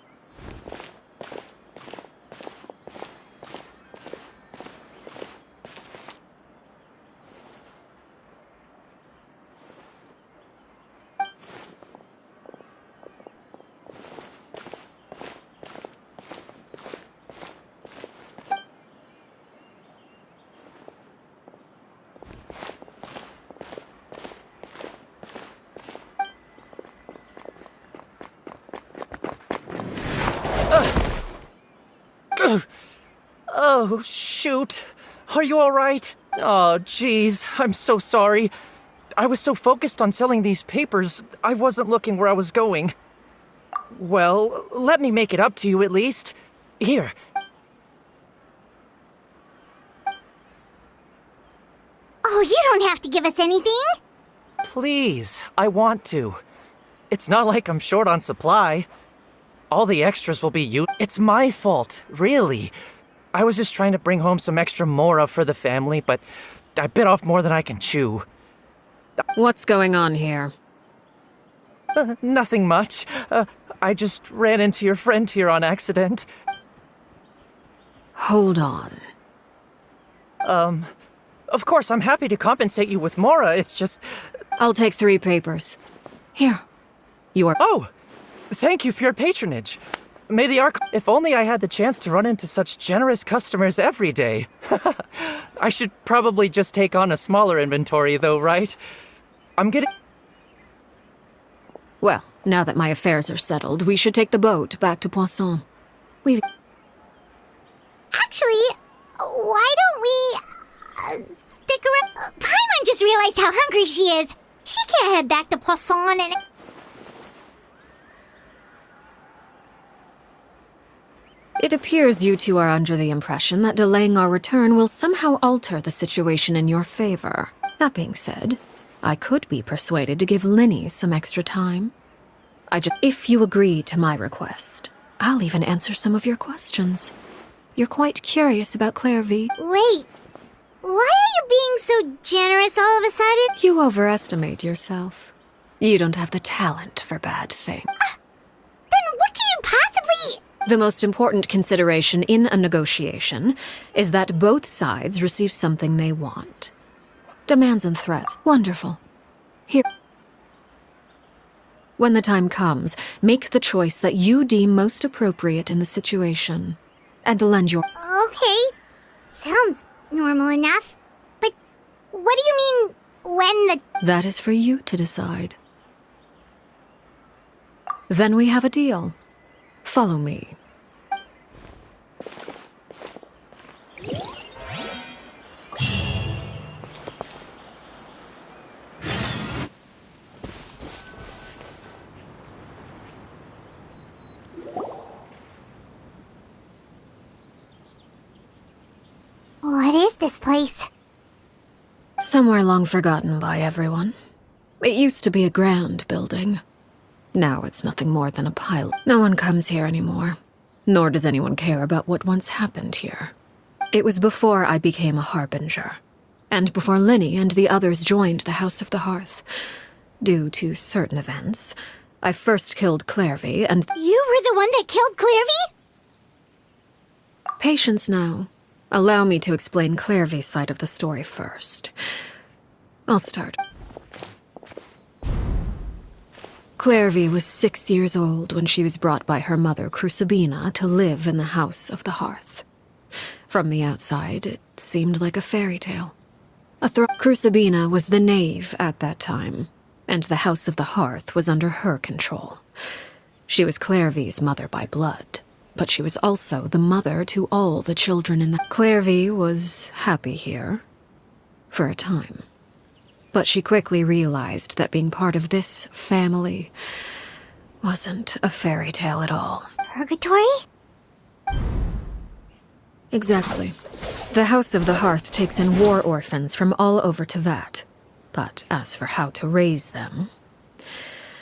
Oh, shoot. Are you all right? Oh, jeez. I'm so sorry. I was so focused on selling these papers, I wasn't looking where I was going. Well, let me make it up to you at least. Here. Oh, you don't have to give us anything. Please, I want to. It's not like I'm short on supply. All the extras will be you. It's my fault, really. I was just trying to bring home some extra mora for the family, but I bit off more than I can chew. What's going on here? Nothing much. I just ran into your friend here on accident. Hold on. Of course, I'm happy to compensate you with mora, it's just— I'll take 3 papers. Here. You are— Oh! Thank you for your patronage. May the Ark— If only I had the chance to run into such generous customers every day. I should probably just take on a smaller inventory, though, right? I'm getting— Well, now that my affairs are settled, we should take the boat back to Poisson. We've— Actually, why don't we stick around? Paimon just realized how hungry she is. She can't head back to Poisson and— It appears you two are under the impression that delaying our return will somehow alter the situation in your favor. That being said, I could be persuaded to give Linny some extra time. If you agree to my request, I'll even answer some of your questions. You're quite curious about Clairvy. Wait, why are you being so generous all of a sudden? You overestimate yourself. You don't have the talent for bad things. Then what can you possibly... The most important consideration in a negotiation is that both sides receive something they want. Demands and threats. Wonderful. Here. When the time comes, make the choice that you deem most appropriate in the situation, and lend your... Okay, sounds normal enough. But what do you mean, when the... That is for you to decide. Then we have a deal. Follow me. What is this place? Somewhere long forgotten by everyone. It used to be a grand building. Now it's nothing more than a pile. No one comes here anymore, nor does anyone care about what once happened here. It was before I became a harbinger, and before Linny and the others joined the House of the Hearth. Due to certain events, I first killed Clairvy and... You were the one that killed Clairvy? Patience now. Allow me to explain Clairvy's side of the story first. I'll start. Clairvy was 6 years old when she was brought by her mother, Crucibina, to live in the House of the Hearth. From the outside, it seemed like a fairy tale. Crucibina was the knave at that time, and the House of the Hearth was under her control. She was Clairvy's mother by blood, but she was also the mother to all the children in the... Clairvy was happy here, for a time. But she quickly realized that being part of this family wasn't a fairy tale at all. Purgatory? Exactly. The House of the Hearth takes in war orphans from all over Tevat. But as for how to raise them,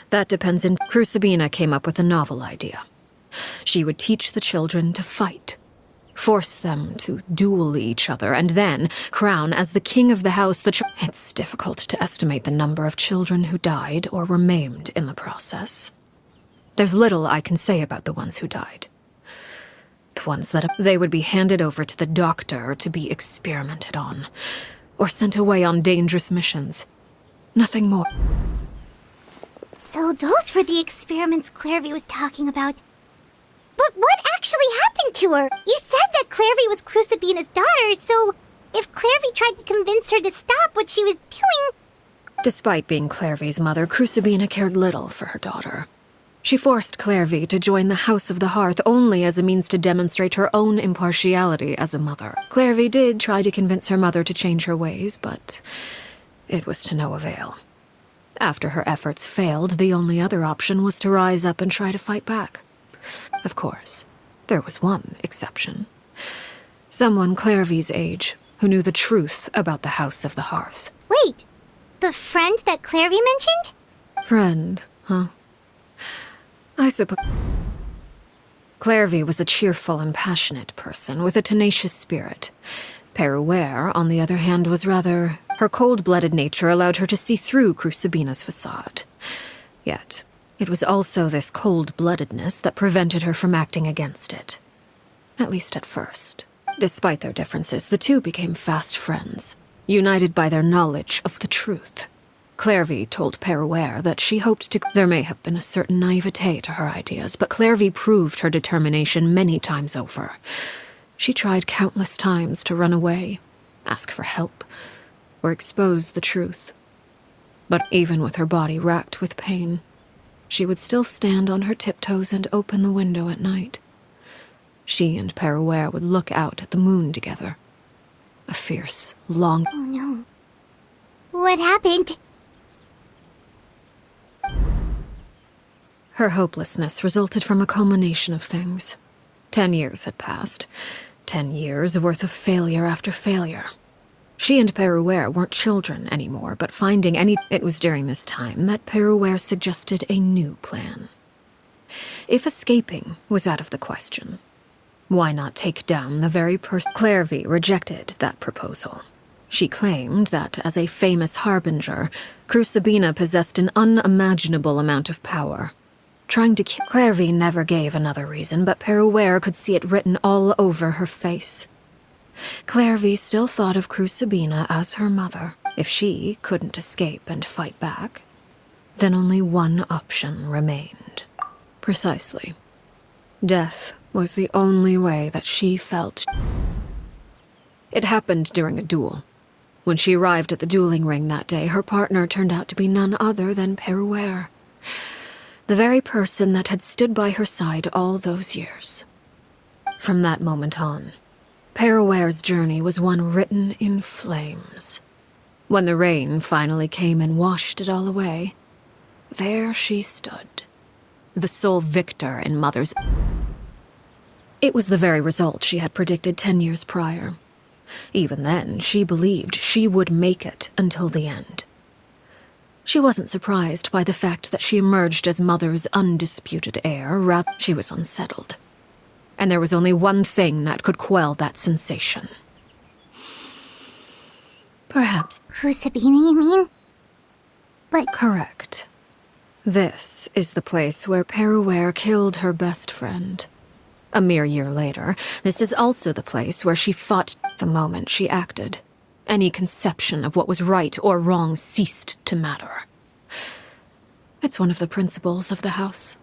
that depends on... Crucibina came up with a novel idea. She would teach the children to fight, force them to duel each other, and then crown as the king of the house the It's difficult to estimate the number of children who died or were maimed in the process. There's little I can say about the ones who died. The ones that... They would be handed over to the doctor to be experimented on, or sent away on dangerous missions. Nothing more. So those were the experiments Clairvy was talking about. But what actually happened to her? You said that Clairvy was Crucibina's daughter, so if Clairvy tried to convince her to stop what she was doing... Despite being Clairvy's mother, Crucibina cared little for her daughter. She forced Clairvy to join the House of the Hearth only as a means to demonstrate her own impartiality as a mother. Clairvy did try to convince her mother to change her ways, but it was to no avail. After her efforts failed, the only other option was to rise up and try to fight back. Of course, there was one exception. Someone Clairvy's age who knew the truth about the House of the Hearth. Wait, the friend that Clairvy mentioned? Friend, huh? I suppose... Clairvy was a cheerful and passionate person with a tenacious spirit. Perouer, on the other hand, was rather... Her cold-blooded nature allowed her to see through Crucibina's facade. Yet... it was also this cold-bloodedness that prevented her from acting against it. At least at first. Despite their differences, the two became fast friends, united by their knowledge of the truth. Clairvy told Perouer that she hoped to... There may have been a certain naivete to her ideas, but Clairvy proved her determination many times over. She tried countless times to run away, ask for help, or expose the truth. But even with her body racked with pain, she would still stand on her tiptoes and open the window at night. She and Perouer would look out at the moon together. A fierce, long... Oh no. What happened? Her hopelessness resulted from a culmination of things. 10 years had passed. 10 years worth of failure after failure. She and Perouer weren't children anymore, but finding any... It was during this time that Perouer suggested a new plan. If escaping was out of the question, why not take down the very person? Clairvy rejected that proposal. She claimed that, as a famous harbinger, Crucibina possessed an unimaginable amount of power. Trying to kill Clairvy never gave another reason, but Perouer could see it written all over her face. Clairvy still thought of Crucibina as her mother. If she couldn't escape and fight back, then only one option remained. Precisely. Death was the only way that she felt. It happened during a duel. When she arrived at the dueling ring that day, her partner turned out to be none other than Perouer. The very person that had stood by her side all those years. From that moment on, Perouer's journey was one written in flames. When the rain finally came and washed it all away, there she stood, the sole victor in Mother's... It was the very result she had predicted 10 years prior. Even then, she believed she would make it until the end. She wasn't surprised by the fact that she emerged as Mother's undisputed heir, rather she was unsettled. And there was only one thing that could quell that sensation. Perhaps... Crucibina, you mean? But... Correct. This is the place where Perouer killed her best friend. A mere year later, this is also the place where she fought the moment she acted. Any conception of what was right or wrong ceased to matter. It's one of the principles of the house.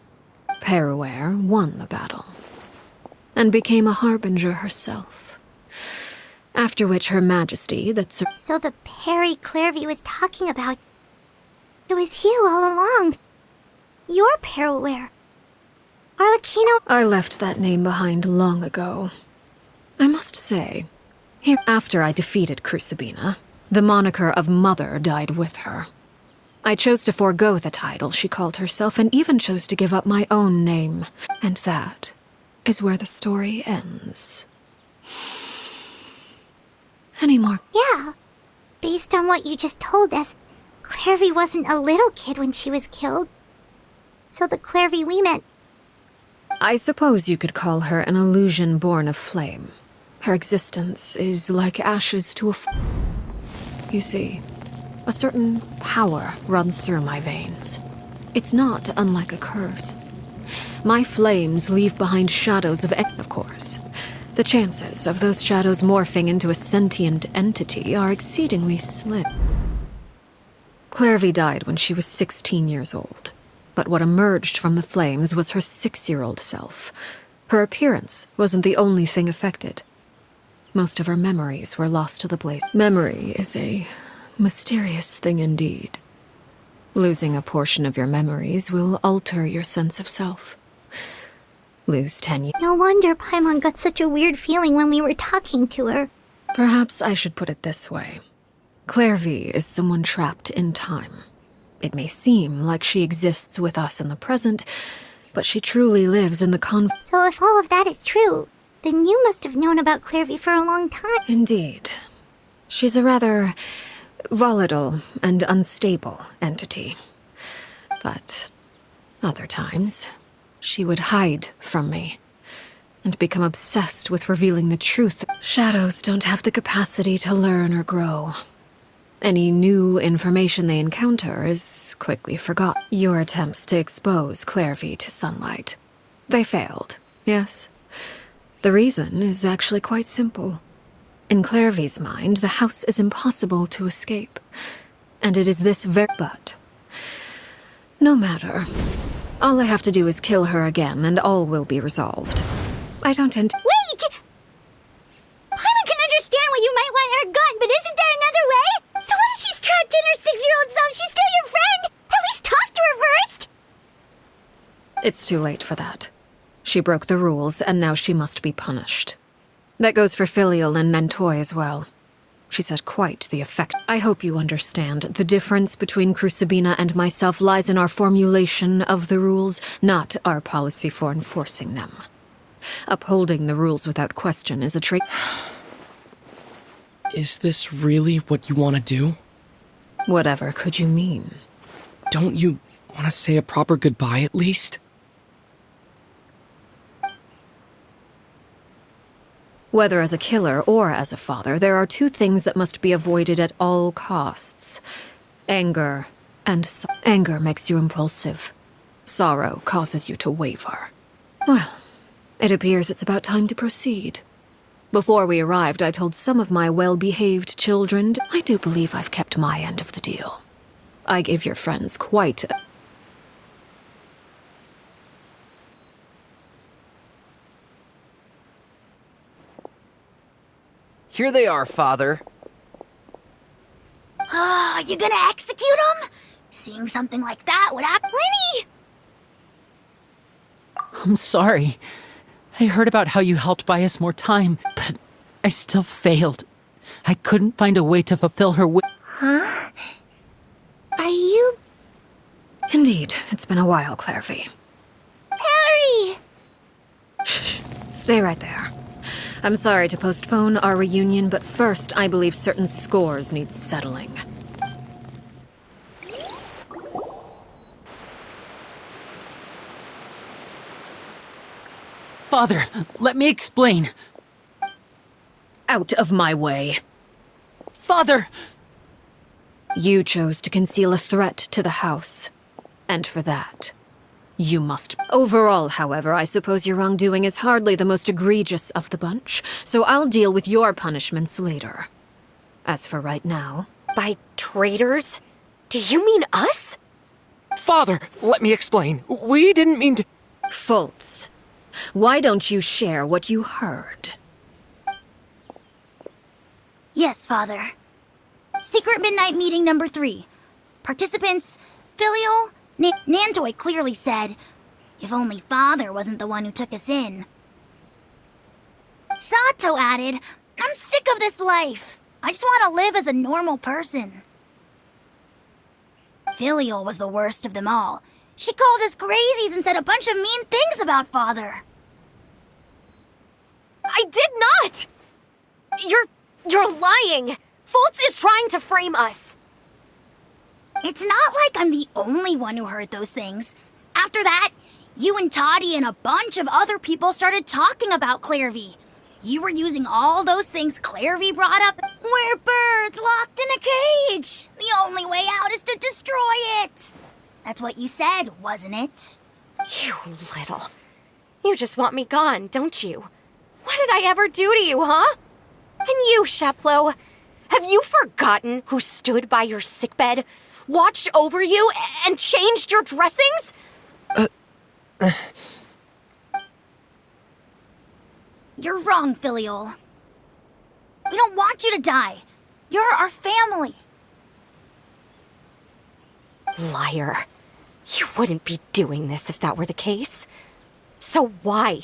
Perouer won the battle, and became a harbinger herself. After which Her Majesty, So the Perry Clairvy was talking about... It was you all along. You're Perouer. Arlecchino... I left that name behind long ago. I must say, here after I defeated Crucibina, the moniker of Mother died with her. I chose to forego the title she called herself, and even chose to give up my own name. And that is where the story ends. Any more? Yeah. Based on what you just told us, Clairvy wasn't a little kid when she was killed. So the Clairvy we met... I suppose you could call her an illusion born of flame. Her existence is like ashes to a You see, a certain power runs through my veins. It's not unlike a curse. My flames leave behind shadows of course. The chances of those shadows morphing into a sentient entity are exceedingly slim. Clairvy died when she was 16 years old. But what emerged from the flames was her 6-year-old self. Her appearance wasn't the only thing affected. Most of her memories were lost to the blaze. Memory is a mysterious thing indeed. Losing a portion of your memories will alter your sense of self. Lose 10 years. No wonder Paimon got such a weird feeling when we were talking to her. Perhaps I should put it this way. Clairvy is someone trapped in time. It may seem like she exists with us in the present, but she truly lives in the So if all of that is true, then you must have known about Clairvy for a long time. Indeed. She's a rather volatile and unstable entity. But other times, she would hide from me and become obsessed with revealing the truth. Shadows don't have the capacity to learn or grow. Any new information they encounter is quickly forgotten. Your attempts to expose Clairvy to sunlight. They failed, yes. The reason is actually quite simple. In Clairvy's mind, the house is impossible to escape. And it is this But no matter. All I have to do is kill her again, and all will be resolved. I don't Wait! Paimon can understand why you might want her gone, but isn't there another way? So what if she's trapped in her 6-year-old self? She's still your friend! At least talk to her first! It's too late for that. She broke the rules, and now she must be punished. That goes for Filial and Nantoy as well. She's had quite the effect. I hope you understand. The difference between Crucibina and myself lies in our formulation of the rules, not our policy for enforcing them. Upholding the rules without question is a trait. Is this really what you want to do? Whatever could you mean? Don't you want to say a proper goodbye at least? Whether as a killer or as a father, there are two things that must be avoided at all costs. Anger and anger makes you impulsive. Sorrow causes you to waver. Well, it appears it's about time to proceed. Before we arrived, I told some of my well-behaved children. I do believe I've kept my end of the deal. I gave your friends quite a... Here they are, Father. You gonna execute him? Seeing something like that would act... Lenny! I'm sorry. I heard about how you helped buy us more time, but I still failed. I couldn't find a way to fulfill her wish. Huh? Are you... Indeed, it's been a while, Clairvy. Harry! Shh. Stay right there. I'm sorry to postpone our reunion, but first, I believe certain scores need settling. Father, let me explain. Out of my way. Father! You chose to conceal a threat to the house. And for that, you must... Overall, however, I suppose your wrongdoing is hardly the most egregious of the bunch, so I'll deal with your punishments later. As for right now... By traitors? Do you mean us? Father, let me explain. We didn't mean to... Fultz, why don't you share what you heard? Yes, Father. Secret Midnight Meeting number 3. Participants, Filial, Nantoy clearly said, if only Father wasn't the one who took us in. Sato added, I'm sick of this life. I just want to live as a normal person. Filial was the worst of them all. She called us crazies and said a bunch of mean things about Father. I did not! You're lying! Fultz is trying to frame us. It's not like I'm the only one who heard those things. After that, you and Toddy and a bunch of other people started talking about Clairvy. You were using all those things Clairvy brought up. We're birds locked in a cage. The only way out is to destroy it. That's what you said, wasn't it? You little... You just want me gone, don't you? What did I ever do to you, huh? And you, Sheplo, have you forgotten who stood by your sickbed, watched over you, and changed your dressings? You're wrong, Filial. We don't want you to die. You're our family. Liar. You wouldn't be doing this if that were the case. So why?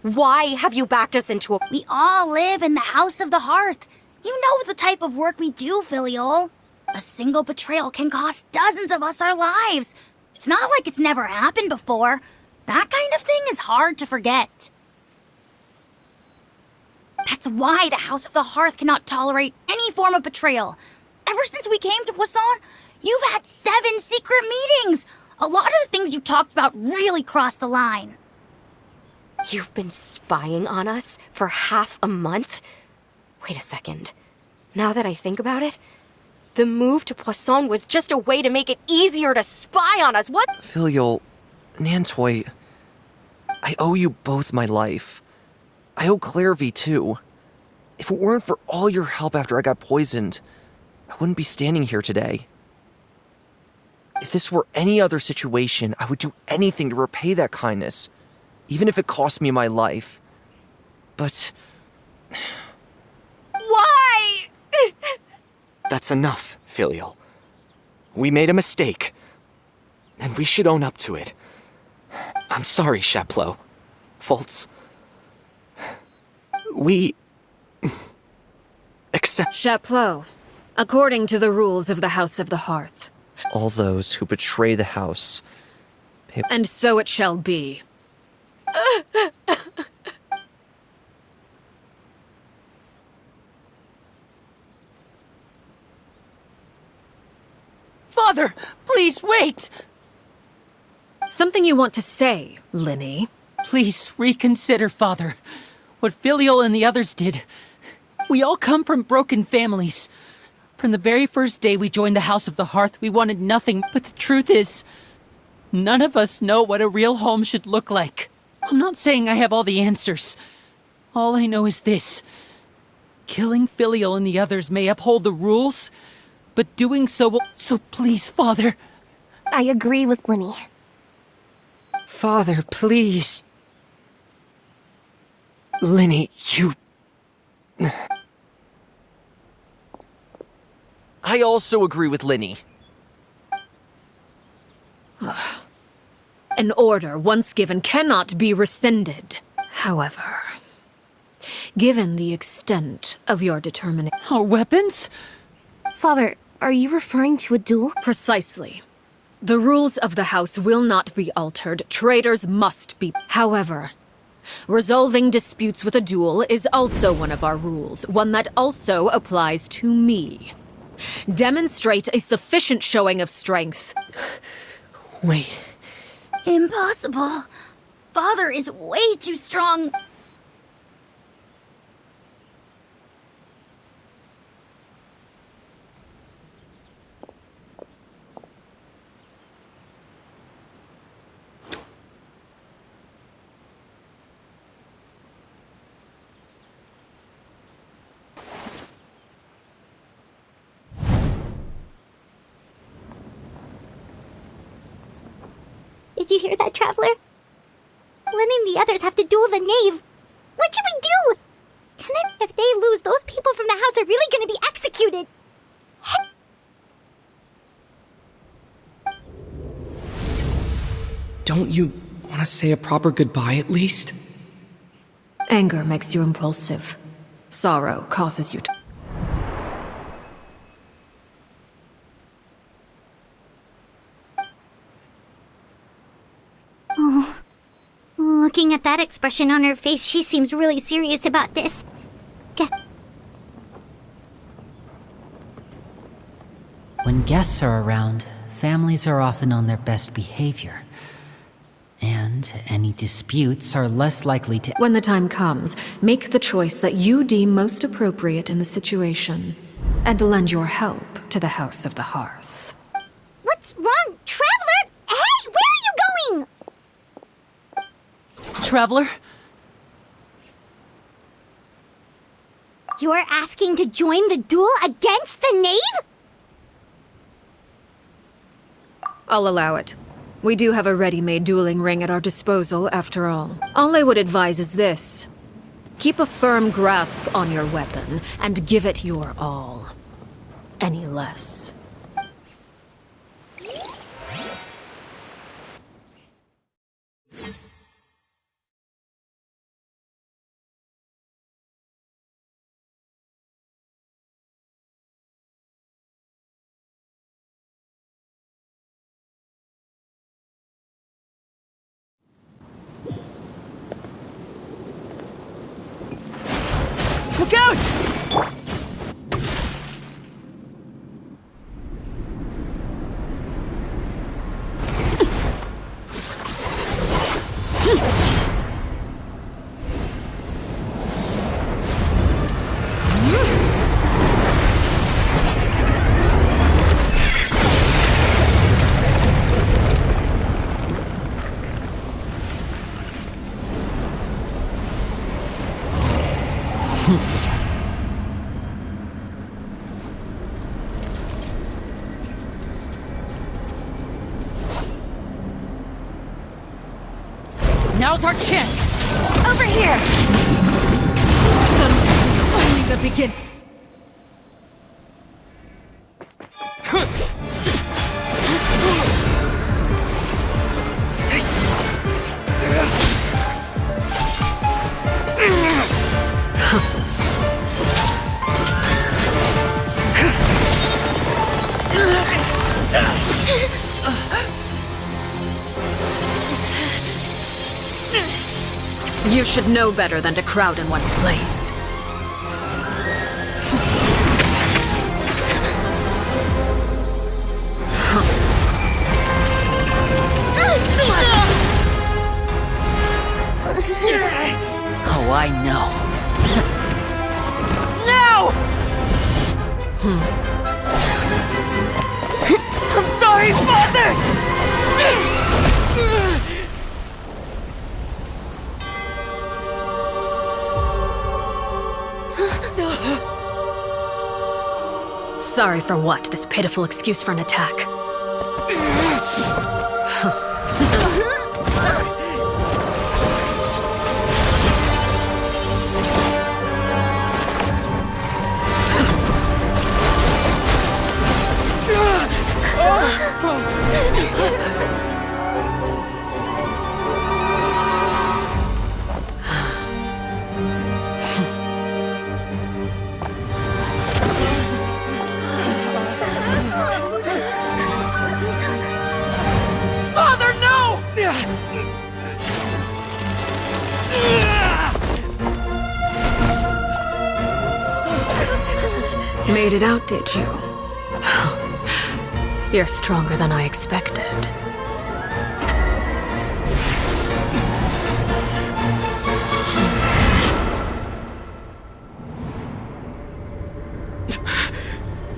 Why have you backed us into a... We all live in the House of the Hearth. You know the type of work we do, Filial. A single betrayal can cost dozens of us our lives. It's not like it's never happened before. That kind of thing is hard to forget. That's why the House of the Hearth cannot tolerate any form of betrayal. Ever since we came to Poisson, you've had 7 secret meetings. A lot of the things you talked about really crossed the line. You've been spying on us for half a month? Wait a second. Now that I think about it, the move to Poisson was just a way to make it easier to spy on us. What? Filial, Nantoy, I owe you both my life. I owe Clairvy too. If it weren't for all your help after I got poisoned, I wouldn't be standing here today. If this were any other situation, I would do anything to repay that kindness, even if it cost me my life. But... Why? That's enough, Filial. We made a mistake, and we should own up to it. I'm sorry, Sheplo. Fultz. We... accept... Sheplo, according to the rules of the House of the Hearth. all those who betray the house... And so it shall be. Please, wait! Something you want to say, Linny? Please reconsider, Father. What Filial and the others did. We all come from broken families. From the very first day we joined the House of the Hearth, we wanted nothing, but the truth is, none of us know what a real home should look like. I'm not saying I have all the answers. All I know is this. Killing Filial and the others may uphold the rules, but doing so will... So please, Father. I agree with Linny. Father, please. Linny, you... I also agree with Linny. An order once given cannot be rescinded. However, given the extent of your determination... Our weapons? Father, are you referring to a duel? Precisely. The rules of the house will not be altered. Traitors must be... However, resolving disputes with a duel is also one of our rules, one that also applies to me. Demonstrate a sufficient showing of strength. Wait. Impossible. Father is way too strong. Did you hear that, Traveler? Lynn and the others have to duel the knave. What should we do? If they lose, those people from the house are really gonna be executed. Don't you want to say a proper goodbye at least? Anger makes you impulsive. Sorrow causes you to... Looking at that expression on her face, she seems really serious about this. Guess... When guests are around, families are often on their best behavior. And any disputes are less likely to... When the time comes, make the choice that you deem most appropriate in the situation, and lend your help to the House of the Hearth. What's wrong, Traveler? Hey, where are you going? Traveler? You're asking to join the duel against the knave? I'll allow it. We do have a ready-made dueling ring at our disposal, after all. All I would advise is this. Keep a firm grasp on your weapon, and give it your all. Any less. Look out! Now's our chance! Over here! Sometimes only the beginning. You should know better than to crowd in one place. Oh, I know. No! I'm sorry, Father! Sorry for what? This pitiful excuse for an attack. Father, no! Made it out, did you? You're stronger than I expected.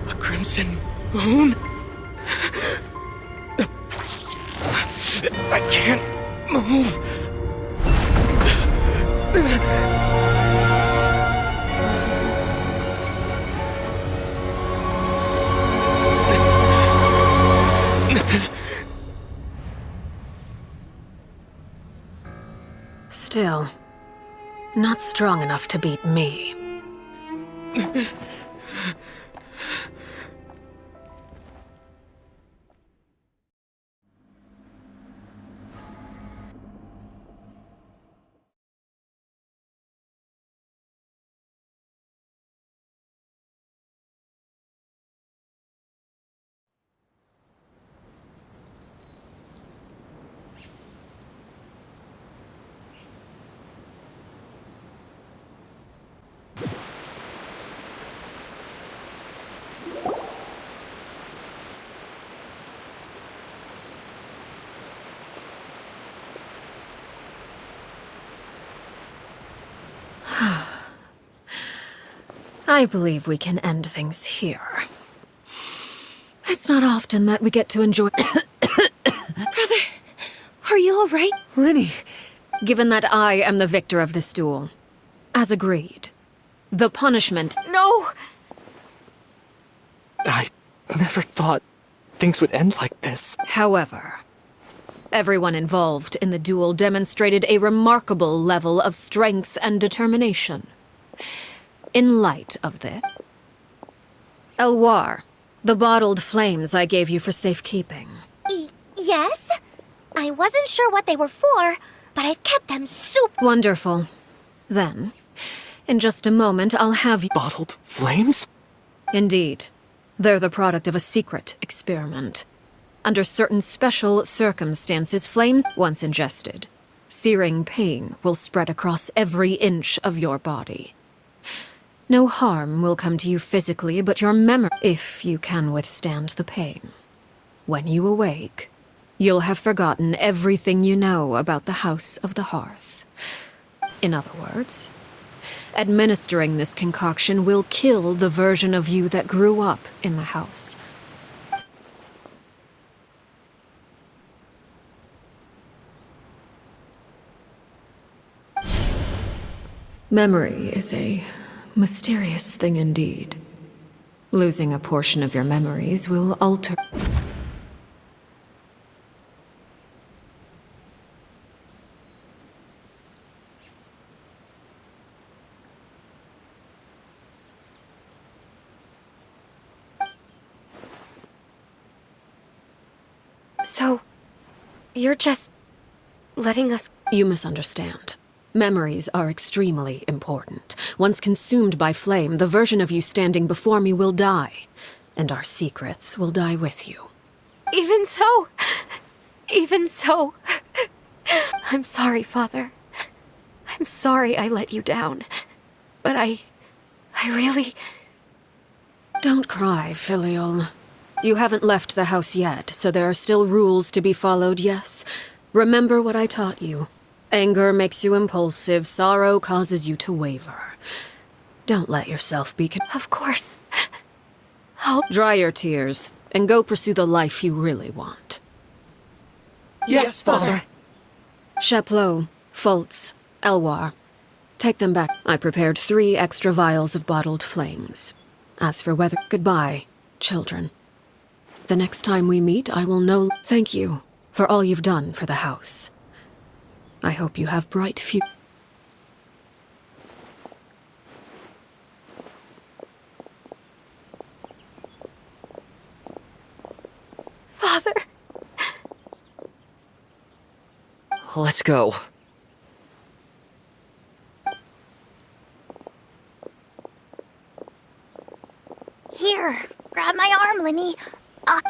A crimson moon? I can't move. Still, not strong enough to beat me. I believe we can end things here. It's not often that we get to enjoy— Brother, are you all right? Lenny! Given that I am the victor of this duel, as agreed, the punishment— No! I never thought things would end like this. However, everyone involved in the duel demonstrated a remarkable level of strength and determination. In light of this, Elwar, the bottled flames I gave you for safekeeping. Yes? I wasn't sure what they were for, but I've kept them super— Wonderful. Then, in just a moment, I'll have you— Bottled flames? Indeed. They're the product of a secret experiment. Under certain special circumstances, flames, once ingested, searing pain will spread across every inch of your body. No harm will come to you physically, but your memory, if you can withstand the pain. When you awake, you'll have forgotten everything you know about the House of the Hearth. In other words, administering this concoction will kill the version of you that grew up in the house. Memory is a mysterious thing indeed. Losing a portion of your memories will alter— So, you're just letting us— You misunderstand. Memories are extremely important. Once consumed by flame, the version of you standing before me will die, and our secrets will die with you. Even so, I'm sorry, Father. I'm sorry I let you down. But I really— Don't cry, Filial. You haven't left the house yet, so there are still rules to be followed, yes? Remember what I taught you. Anger makes you impulsive, sorrow causes you to waver. Don't let yourself be Of course. Dry your tears, and go pursue the life you really want. Yes, Father. Chaplot, Foltz, Elwar. Take them back. I prepared 3 extra vials of bottled flames. As for whether... Goodbye, children. The next time we meet, I will know... Thank you for all you've done for the house. I hope you have bright future. Father. Let's go. Here, grab my arm, Lemmy.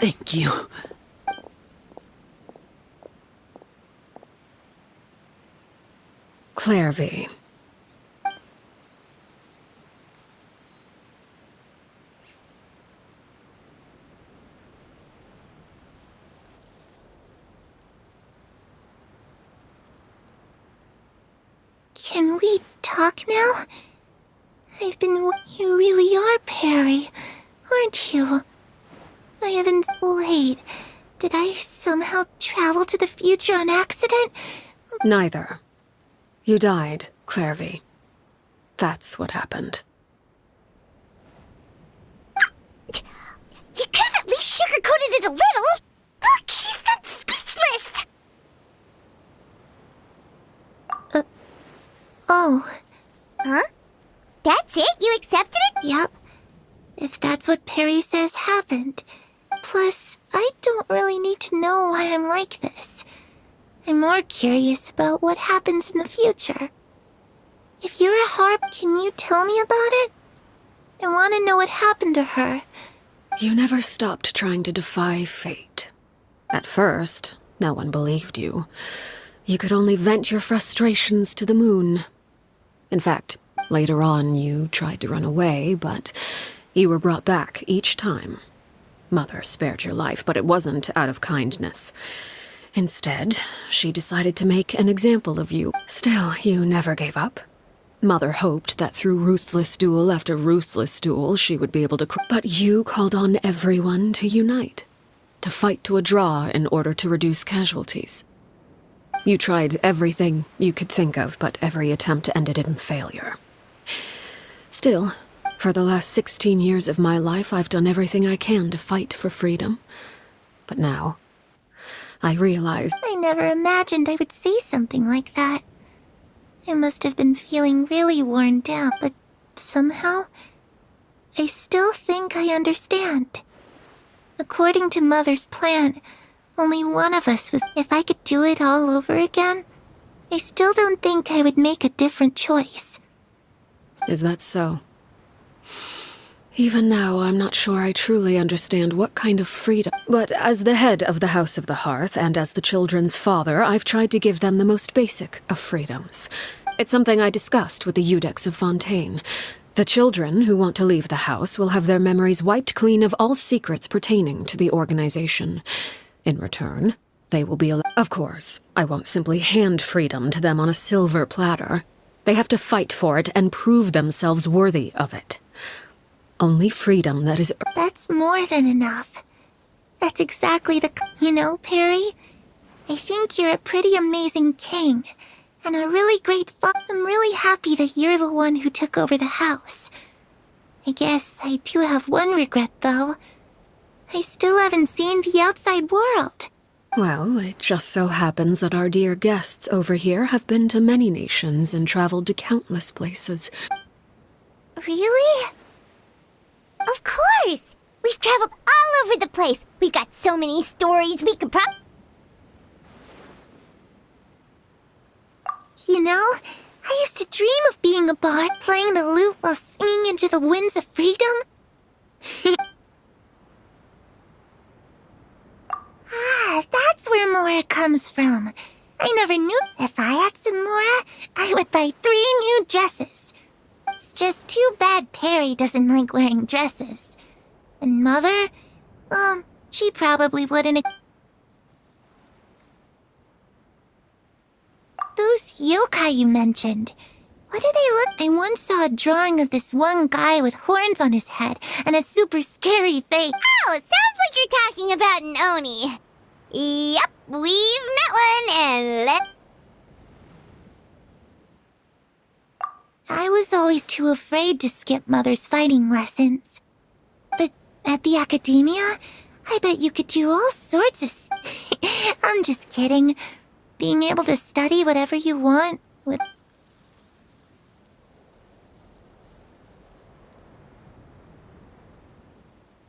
Thank you. Clairvy. Can we talk now? You really are Perry, aren't you? I haven't... Wait, did I somehow travel to the future on accident? Neither. You died, Clairvy. That's what happened. You could have at least sugarcoated it a little. Look, she's so speechless. Oh. Huh? That's it? You accepted it? Yep. If that's what Perry says happened. Plus, I don't really need to know why I'm like this. I'm more curious about what happens in the future. If you're a harp, can you tell me about it? I want to know what happened to her. You never stopped trying to defy fate. At first, no one believed you. You could only vent your frustrations to the moon. In fact, later on you tried to run away, but you were brought back each time. Mother spared your life, but it wasn't out of kindness. Instead, she decided to make an example of you. Still, you never gave up. Mother hoped that through ruthless duel after ruthless duel, she would be able to... But you called on everyone to unite, to fight to a draw in order to reduce casualties. You tried everything you could think of, but every attempt ended in failure. Still, for the last 16 years of my life, I've done everything I can to fight for freedom. But now, I realize... I never imagined I would say something like that. I must have been feeling really worn down, but somehow, I still think I understand. According to Mother's plan, only one of us was... If I could do it all over again, I still don't think I would make a different choice. Is that so? Even now, I'm not sure I truly understand what kind of freedom... But as the head of the House of the Hearth, and as the children's father, I've tried to give them the most basic of freedoms. It's something I discussed with the Iudex of Fontaine. The children who want to leave the house will have their memories wiped clean of all secrets pertaining to the organization. In return, they will be... Of course, I won't simply hand freedom to them on a silver platter. They have to fight for it and prove themselves worthy of it. Only freedom that is... That's more than enough. That's exactly the... You know, Perry, I think you're a pretty amazing king, and a really great I'm really happy that you're the one who took over the house. I guess I do have one regret, though. I still haven't seen the outside world. Well, it just so happens that our dear guests over here have been to many nations and traveled to countless places. Really? Of course! We've traveled all over the place. We've got so many stories we could You know, I used to dream of being a bard, playing the lute while singing into the winds of freedom. That's where Mora comes from. I never knew. If I had some Mora, I would buy 3 new dresses. It's just too bad Perry doesn't like wearing dresses. And Mother, she probably wouldn't... Those yokai you mentioned. What do they look? I once saw a drawing of this one guy with horns on his head and a super scary face. Oh, sounds like you're talking about an Oni. Yep, we've met one and I was always too afraid to skip Mother's fighting lessons. But at the academia, I bet you could do all sorts of I'm just kidding. Being able to study whatever you want with...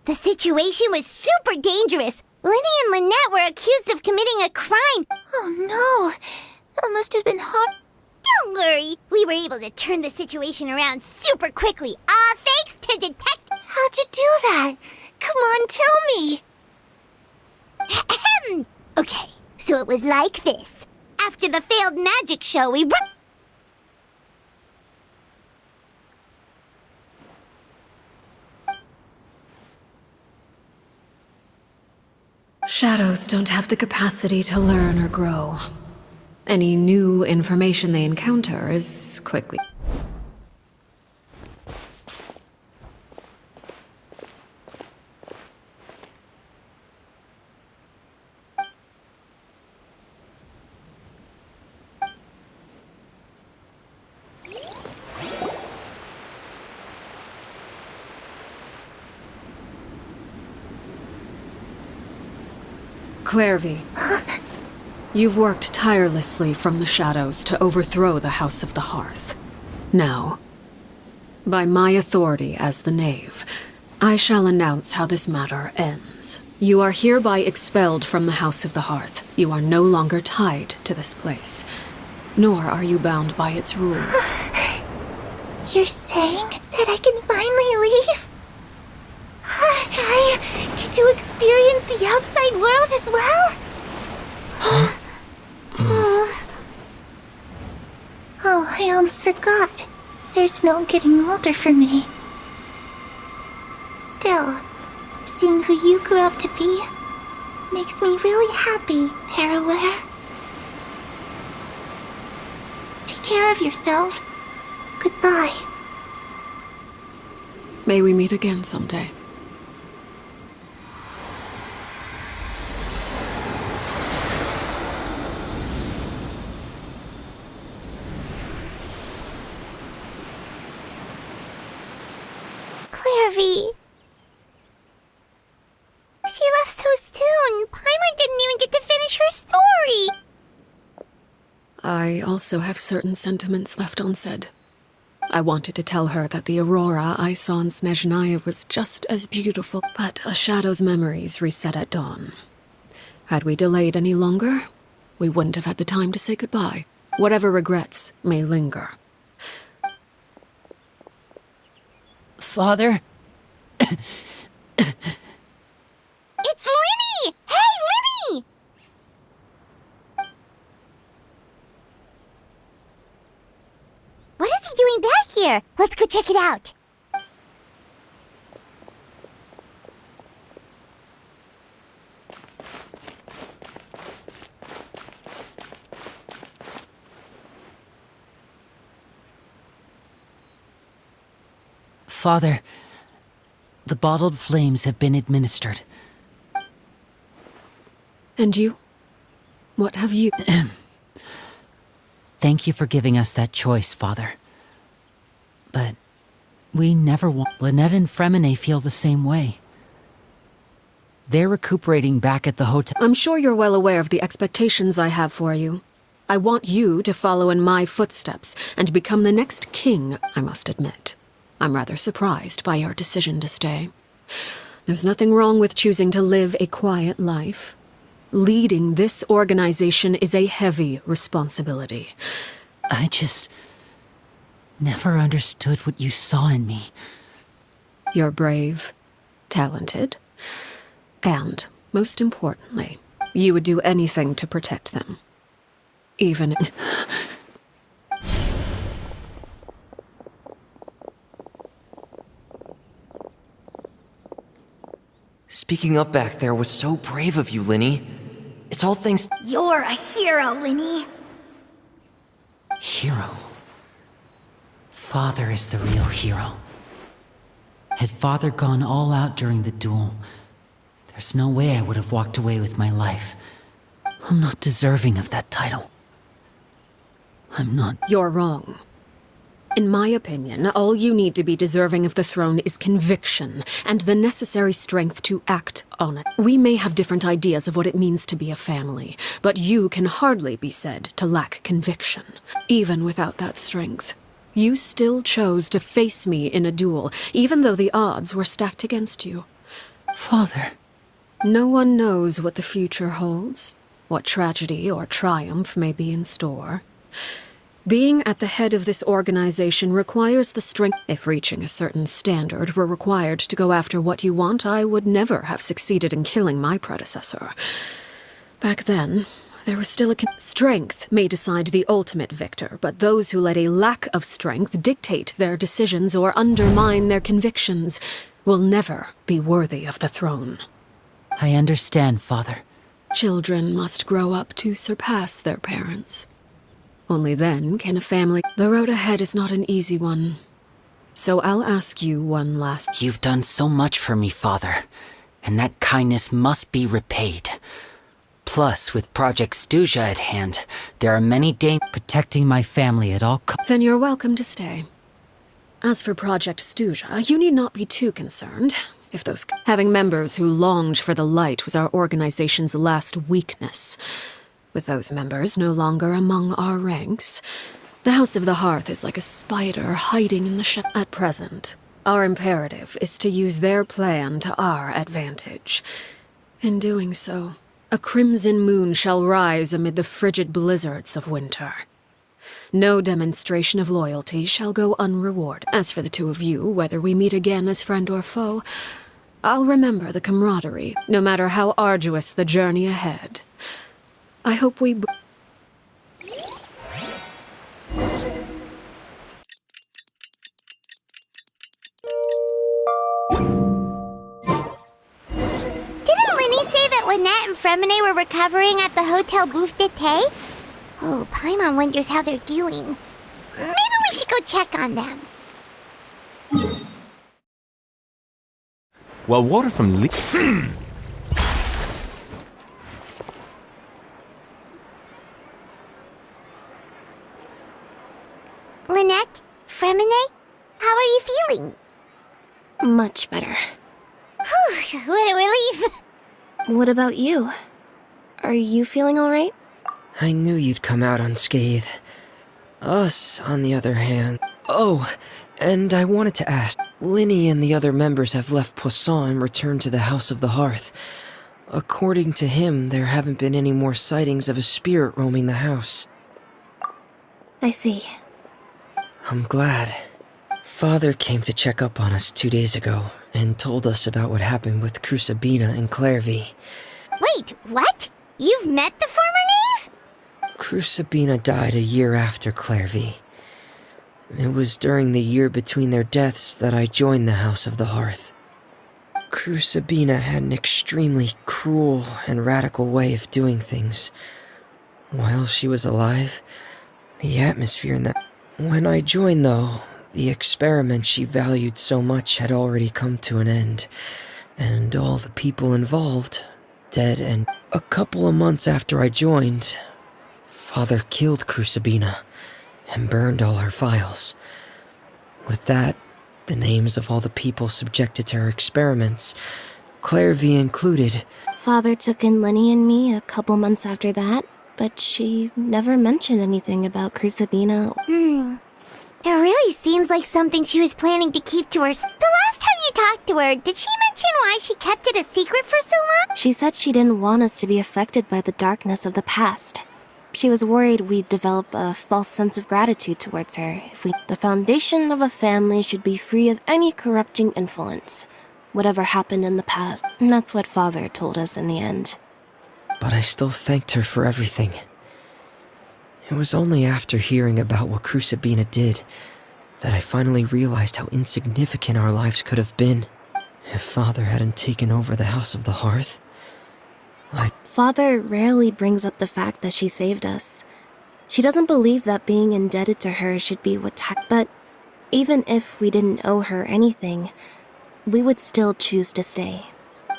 The situation was super dangerous. Lenny and Lynette were accused of committing a crime. Oh no, that must have been hard. Don't worry, we were able to turn the situation around super quickly. Thanks to Detective... How'd you do that? Come on, tell me. Okay, so it was like this. After the failed magic show, we... Shadows don't have the capacity to learn or grow. Any new information they encounter is quickly... Clairvy, you've worked tirelessly from the shadows to overthrow the House of the Hearth. Now, by my authority as the Knave, I shall announce how this matter ends. You are hereby expelled from the House of the Hearth. You are no longer tied to this place, nor are you bound by its rules. You're saying that I can finally leave? I get to experience the outside world as well? Oh, I almost forgot. There's no getting older for me. Still, seeing who you grew up to be makes me really happy, Paraware. Take care of yourself. Goodbye. May we meet again someday. Clairvy. She left so soon. Paimon didn't even get to finish her story. I also have certain sentiments left unsaid. I wanted to tell her that the aurora I saw in Snezhnaya was just as beautiful, but a shadow's memories reset at dawn. Had we delayed any longer, we wouldn't have had the time to say goodbye. Whatever regrets may linger. Father? It's Linny! Hey, Linny! What is he doing back here? Let's go check it out. Father, the bottled flames have been administered. And you? What have you... Thank you for giving us that choice, Father. But we never want... Lynette and Fremine feel the same way. They're recuperating back at the hotel. I'm sure you're well aware of the expectations I have for you. I want you to follow in my footsteps and become the next king, I must admit. I'm rather surprised by your decision to stay. There's nothing wrong with choosing to live a quiet life. Leading this organization is a heavy responsibility. I just never understood what you saw in me. You're brave, talented, and, most importantly, you would do anything to protect them. Even if... Speaking up back there was so brave of you, Linny. It's all thanks... You're a hero, Linny. Father is the real hero. Had Father gone all out during the duel, there's no way I would have walked away with my life. I'm not deserving of that title. I'm not. You're wrong. In my opinion, all you need to be deserving of the throne is conviction and the necessary strength to act on it. We may have different ideas of what it means to be a family, but you can hardly be said to lack conviction. Even without that strength, you still chose to face me in a duel, even though the odds were stacked against you. Father. No one knows what the future holds, what tragedy or triumph may be in store. Being at the head of this organization requires the strength. If reaching a certain standard were required to go after what you want, I would never have succeeded in killing my predecessor. Back then, there was still strength may decide the ultimate victor, but those who let a lack of strength dictate their decisions or undermine their convictions will never be worthy of the throne. I understand, Father. Children must grow up to surpass their parents. Only then can a family... The road ahead is not an easy one. So I'll ask you one last... You've done so much for me, Father, and that kindness must be repaid. Plus, with Project Stuja at hand, there are many dangers protecting my family at all costs. Then you're welcome to stay. As for Project Stuja, you need not be too concerned. If those... Having members who longed for the light was our organization's last weakness. With those members no longer among our ranks, the House of the Hearth is like a spider hiding in the shadows. At present, our imperative is to use their plan to our advantage. In doing so, a crimson moon shall rise amid the frigid blizzards of winter. No demonstration of loyalty shall go unrewarded. As for the two of you, whether we meet again as friend or foe, I'll remember the camaraderie, no matter how arduous the journey ahead. I hope we... Didn't Linny say that Lynette and Fremine were recovering at the Hotel Bouffe d'été? Oh, Paimon wonders how they're doing. Maybe we should go check on them. Well, water from Lynette? Fremine? How are you feeling? Much better. Whew, what a relief! What about you? Are you feeling all right? I knew you'd come out unscathed. Us, on the other hand... Oh, and I wanted to ask. Linny and the other members have left Poisson and returned to the House of the Hearth. According to him, there haven't been any more sightings of a spirit roaming the house. I see. I'm glad. Father came to check up on us 2 days ago and told us about what happened with Crusabina and Clairvy. Wait, what? You've met the former knave? Crusabina died a year after Clairvy. It was during the year between their deaths that I joined the House of the Hearth. Crusabina had an extremely cruel and radical way of doing things. While she was alive, the atmosphere in that... When I joined, though, the experiment she valued so much had already come to an end, and all the people involved, dead and... A couple of months after I joined, Father killed Crusabina and burned all her files. With that, the names of all the people subjected to her experiments, Clairvy included. Father took in Lenny and me a couple months after that, but she never mentioned anything about Crusabina. It really seems like something she was planning to keep to herself. The last time you talked to her, did she mention why she kept it a secret for so long? She said she didn't want us to be affected by the darkness of the past. She was worried we'd develop a false sense of gratitude towards her if we... The foundation of a family should be free of any corrupting influence, whatever happened in the past. And that's what Father told us in the end. But I still thanked her for everything. It was only after hearing about what Crusabina did that I finally realized how insignificant our lives could have been if Father hadn't taken over the House of the Hearth. Father rarely brings up the fact that she saved us. She doesn't believe that being indebted to her should be but Even if we didn't owe her anything, we would still choose to stay.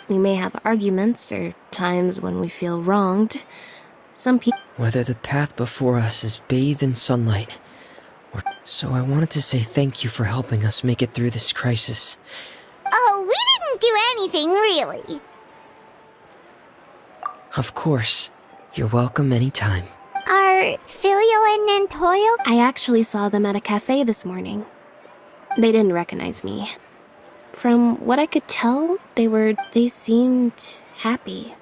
We may have arguments or times when we feel wronged. Some people. Whether the path before us is bathed in sunlight, or so I wanted to say thank you for helping us make it through this crisis. Oh, we didn't do anything, really. Of course. You're welcome anytime. Are Filial and Nantoyo? I actually saw them at a cafe this morning. They didn't recognize me. From what I could tell, they seemed happy.